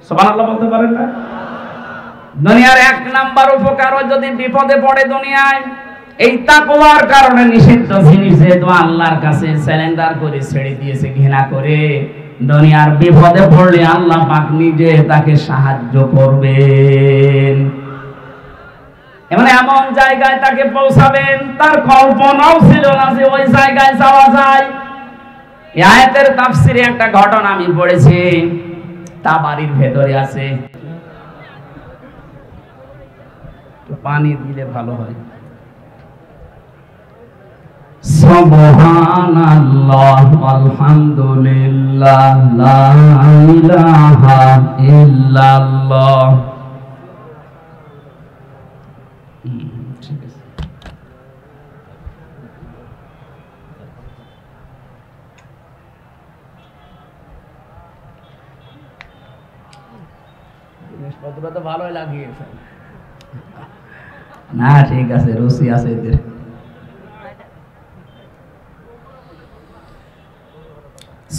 সুবহানাল্লাহ বলতে পারেন না? দুনিয়ার 1 নাম্বার উপকার, যদি বিপদে পড়ে দুনিয়ায়, এই তাকওয়ার কারণে নিষিদ্ধ জিনিস যেহেতু আল্লাহর কাছে সারেন্ডার করে ছেড়ে দিয়েছে ঘৃণা করে, দুনিয়ার বিপদে পড়লে আল্লাহ পাক নিজে তাকে সাহায্য করবেন। মানে এমন জায়গায় তাকে পৌঁছাবেন তার কল্পনাও ছিল না যে ওই জায়গায় যাওয়া যায়। এই আয়াতের তাফসিরে একটা ঘটনা আমি পড়েছি, তা বাড়ির ভেতরে আছে। পানি দিলে ভালো হয়। সুবহানাল্লাহ আলহামদুলিল্লাহ লা ইলাহা ইল্লাল্লাহ। ঠিক আছে, জিনিসপত্র তো ভালোই লাগিয়েছে না। ঠিক আছে, রুচি আছে এদের।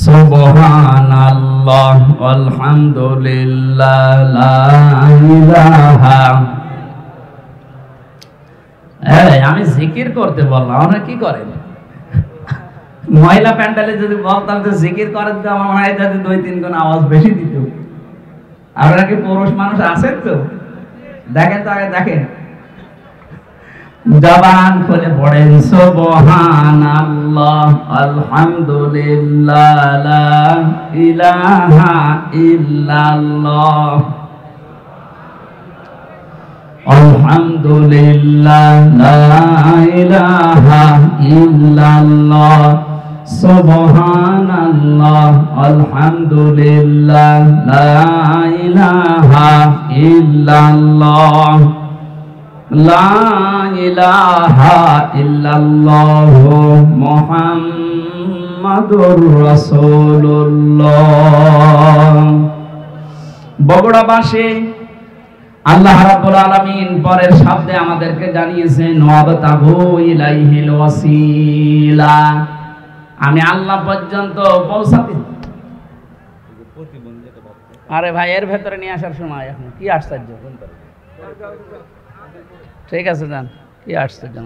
সুবহানাল্লাহ আলহামদুলিল্লাহ লা ইলাহা। আমি জিকির করতে বললাম, আপনারা কি করেন? মহিলা প্যান্ডেলে যদি বলতাম যে জিকির করেন, তো আমার মনে হয় যদি 2-3 গুণ আওয়াজ বেশি দিত। আপনারা কি পুরুষ মানুষ আছেন তো? দেখেন তো আগে, দেখেন জবান খুলে পড়েন সুবহানাল্লাহ আলহামদুলিল্লাহ লা ইলাহা ইল্লাল্লাহ আলহামদুলিল্লাহ লা ইলাহা ইল্লাল্লাহ সুবহানাল্লাহ আলহামদুলিল্লাহ লা ইলাহা ইল্লাল্লাহ লা ইলাহা ইল্লাল্লাহ মুহাম্মাদুর রাসূলুল্লাহ। বগুড়াবাসী আল্লাহ রাব্বুল আলামিন পরের শব্দে আমাদেরকে জানিয়েছেন ওয়াবতাগু ইলাইহিল ওয়াসিলা। আমি আল্লাহ পর্যন্ত পৌঁছাতে। আরে ভাই, এর ভেতরে নিয়ে আসার সময় এখন কি আশ্চর্য। ঠিক আছে যান, কি আশ্চর্য,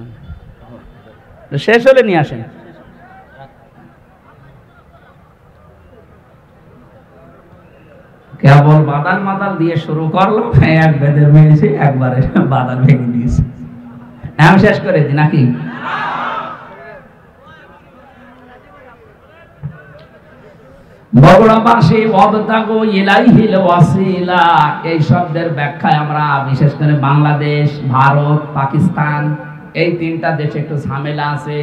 শেষ হলে নিয়ে আসেন। কেবল বাদাল মাদাল দিয়ে শুরু করলো, এক বেদের মেয়েছে একবারে বাদাল ভেঙে দিয়েছে। আমি শেষ করে দিই নাকি? বগুড়াবাসী ওয়াবতাগু ইলাইহিল ওয়াসিলা, এই শব্দের ব্যাখ্যায় আমরা বিশেষ করে বাংলাদেশ, ভারত, পাকিস্তান এই 3টা দেশে একটু ঝামেলা আছে।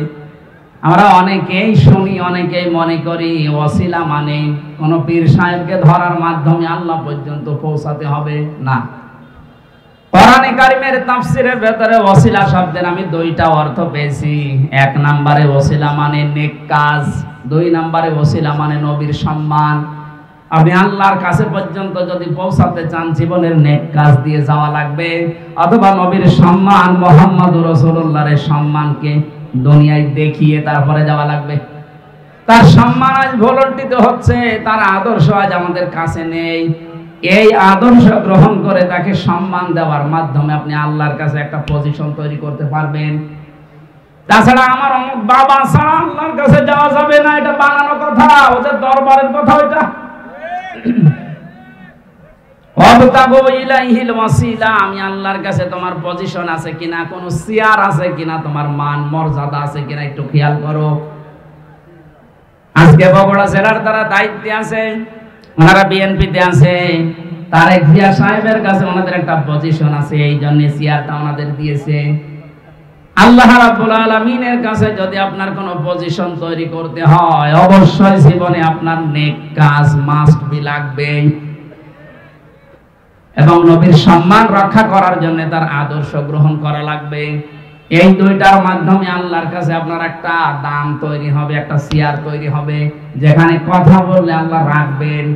আমরা অনেকেই শুনি, অনেকেই মনে করি ওয়াসিলা মানে কোন পীর সাহেবকে ধরার মাধ্যমে আল্লাহ পর্যন্ত পৌঁছাতে হবে না। কোরআনে কারীমের তাফসীরের ভেতরে ওয়াসিলা শব্দের আমি 2টা অর্থ পেয়েছি। 1 নম্বরে ওয়াসিলা মানে নেক কাজ, 2 নম্বরে ওয়াসিলা মানে নবীর সম্মান। আপনি আল্লাহর কাছে পর্যন্ত যদি পৌঁছাতে চান, জীবনের নেক কাজ দিয়ে যাওয়া লাগবে, অথবা নবীর সম্মান, মুহাম্মদুর রাসূলুল্লাহর সম্মানকে দুনিয়ায় দেখিয়ে তারপরে যাওয়া লাগবে। তার সম্মান আজ ভুলণ্ঠিত হচ্ছে, তার আদর্শ আজ আমাদের কাছে নেই। এই আদর্শ গ্রহণ করে তাকে সম্মান দেওয়ার মাধ্যমে আপনি আল্লাহর কাছে একটা পজিশন তৈরি করতে পারবেন। তাছাড়া আমার অমুক বাবা ছাড়া আল্লাহর কাছে যাওয়া যাবে না, এটা বানানো কথা, ওদের দরবারের কথা ওইটা। আমি আল্লাহর কাছে তোমার পজিশন আছে কিনা, কোন চেয়ার আছে কিনা, তোমার মান মর্যাদা আছে কিনা একটু খেয়াল করো। আজকে বগুড়া জেলার তারা দায়িত্বে আছে, ওনারা বিএনপিতে আছে, তারেক জিয়া সাহেবের কাছে ওনাদের একটা পজিশন আছে, এই জন্য চেয়ারটা ওনাদের দিয়েছে। আল্লাহ রাব্বুল আলামিনের কাছে যদি আপনার কোনো পজিশন তৈরি করতে হয়, অবশ্যই জীবনে আপনার নেক কাজ মাস্ট বি লাগবে, এবং নবীর সম্মান রক্ষা করার জন্য তার আদর্শ গ্রহণ করা লাগবে। এই দুইটার মাধ্যমে আল্লাহর কাছে আপনার একটা দাম তৈরি হবে, একটা চেয়ার তৈরি হবে, যেখানে কথা বললে আল্লাহ রাখবেন।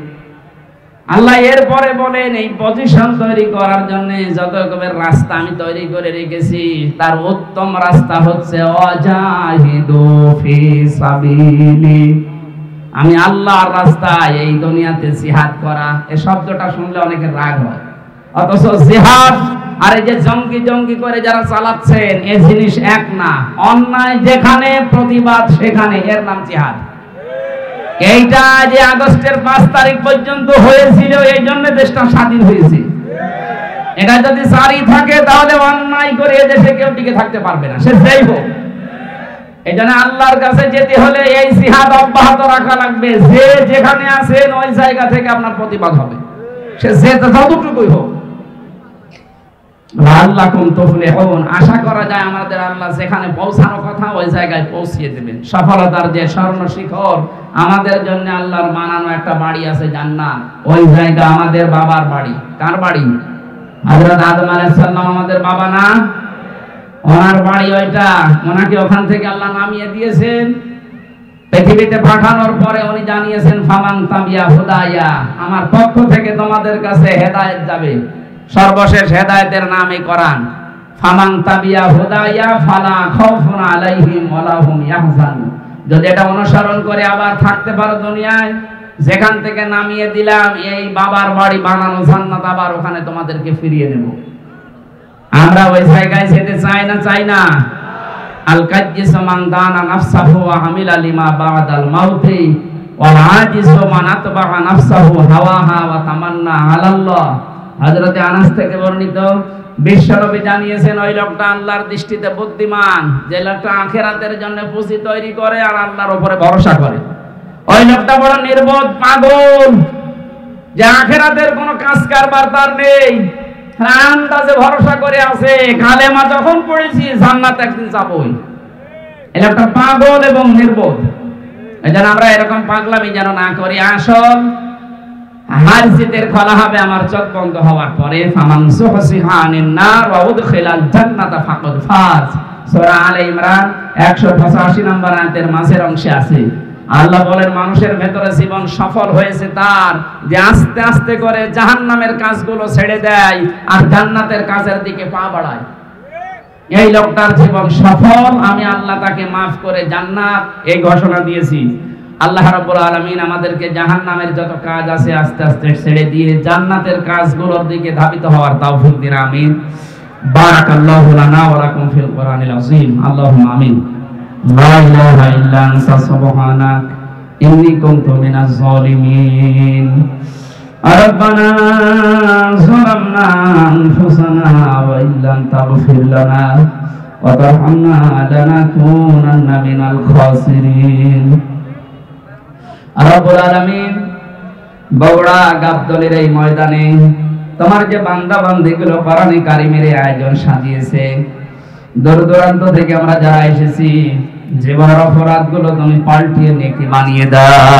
আল্লাহ এরপরে বলেন, এই পজিশন তৈরি করার জন্য যত রকমের রাস্তা আমি তৈরি করে রেখেছি, তার উত্তম রাস্তা হচ্ছে ওয়াজাহিদু ফি সাবিলি, আমি আল্লাহর রাস্তায় এই দুনিয়াতে জিহাদ করা। এই শব্দটা শুনলে অনেকের রাগ হয়, অথচ জিহাদ আর এই যে জঙ্গি করে যারা চালাচ্ছেন এই জিনিস এক না। অন্যায় যেখানে, প্রতিবাদ সেখানে, এর নাম জিহাদ। এইটা যে আগস্টের 5 তারিখ পর্যন্ত হয়েছিল, এই জন্য দেশটা স্বাধীন হয়েছে। এটা যদি জারি থাকে তাহলে অন্যায় করে এদেশে কেউ টিকে থাকতে পারবে না, সে যেই হোক। এই জন্য আল্লাহর কাছে যেতে হলে এই জিহাদ অব্যাহত রাখা লাগবে। যে যেখানে আছেন ওই জায়গা থেকে আপনার প্রতিবাদ হবে, সে যতটুকুই হোক। লাআল্লাকুম তুফলিহুন, আশা করা যায় আমাদের আল্লাহ যেখানে পৌঁছানোর কথা ওই জায়গায় পৌঁছিয়ে দেবেন। সফলতার যে স্বর্ণ শিখর, আমাদের জন্য আল্লাহর বানানো একটা বাড়ি আছে জান্নাত, ওই জায়গা আমাদের বাবার বাড়ি। কার বাড়ি? হযরত আদম আলাইহিস সালাম আমাদের বাবা না? ওনার বাড়ি ওইটা। ওনাকে ওখান থেকে আল্লাহ নামিয়ে দিয়েছেন, পৃথিবীতে পাঠানোর পরে উনি জানিয়েছেন, ফামান তাবিয়া হুদায়া, আমার পক্ষ থেকে তোমাদের কাছে হেদায়েত যাবে। সর্বশেষ হেদায়েতের নাম এই কোরআন। ফামান তাবিয়া হুদায়া ফালা খাউফুন আলাইহিম ওয়ালা হুম ইয়াহজানুন। যদি এটা অনুসরণ করে আবার থাকতে পারো দুনিয়ায়, যেখান থেকে নামিয়ে দিলাম এই বাবার বাড়ি বানানো জান্নাত, আবার ওখানে তোমাদেরকে ফিরিয়ে নেব। আমরা ওই জায়গায় যেতে চাই না, চাই না? আল কাজ্জিস মান দানা নাফসাহু ওয়া আমিলা লিমা বাদাল মাউতি ওয়াল আজিজ মান আতবা'a নাফসাহু হাওয়াহা ওয়া তামান্না আলাল্লাহ। হযরত আনাস থেকে বর্ণিত, বিশ্বনবী জানিয়েছেন, ওই লোকটা আল্লাহর দৃষ্টিতে বুদ্ধিমান, যে লোকটা আখিরাতের জন্য পুঁজি তৈরি করে আর আল্লাহর উপরে ভরসা করে। ওই লোকটা বড় নির্বোধ, পাগল, যে আখিরাতের কোনো কাজ কারবার তার নেই, আন্দাজে ভরসা করে আছে, কালেমা যখন পড়েছি জান্নাত একদিন যাবই। এই লোকটা পাগল এবং নির্বোধ। এজন্য আমরা এরকম পাগলামি যেন না করি। আসল হার জিতের খেলা হবে আমার চোখ বন্ধ হওয়ার পরে। ফামান সুহসিহা আনিন নার ওয়া উদখিলাল জান্নাতা ফাকাদ ফাজ। সূরা আলে ইমরান 185 নম্বর আয়াতের মাঝের অংশে আছে। আল্লাহ বলেন, মানুষের ভেতরে জীবন সফল হয়েছে তার, যে আস্তে আস্তে করে জাহান্নামের কাজগুলো ছেড়ে দেয় আর জান্নাতের কাজের দিকে পা বাড়ায়। এই লোকটার জীবন সফল, আমি আল্লাহ তাকে মাফ করে জান্নাত এই ঘোষণা দিয়েছি। আল্লাহ রাব্বুল আলামিন আমাদেরকে জাহান্নামের যত কাজ আছে আস্তে আস্তে ছেড়ে দিয়ে জান্নাতের কাজগুলোর দিকে ধাবিত হওয়ার তৌফিক দিন, আমিন। বারাকাল্লাহু লানা ওয়া লাকুম ফিল কোরআনিল আযীম। আল্লাহুম্মা আমিন। লা ইলাহা ইল্লা আনতা সুবহানাক ইন্নী কুনতু মিনাজ জালিমিন। রব্বানা যালামনা আনফুসানা ওয়া ইল্লাম তাগফির লানা ওয়া তারহামনা লানাকুনান্না মিনাল খাসিরিন। রব্বুল আলামিন, বগুড়া গাবতলীর এই ময়দানে তোমার যে বান্দা বান্দীগুলো কোরআনে কারিমের আয়োজন সাজিয়েছে, দূর দূরান্ত থেকে আমরা যারা এসেছি, জীবনের অপরাধগুলো তুমি পাল্টিয়ে নেকি বানিয়ে দাও।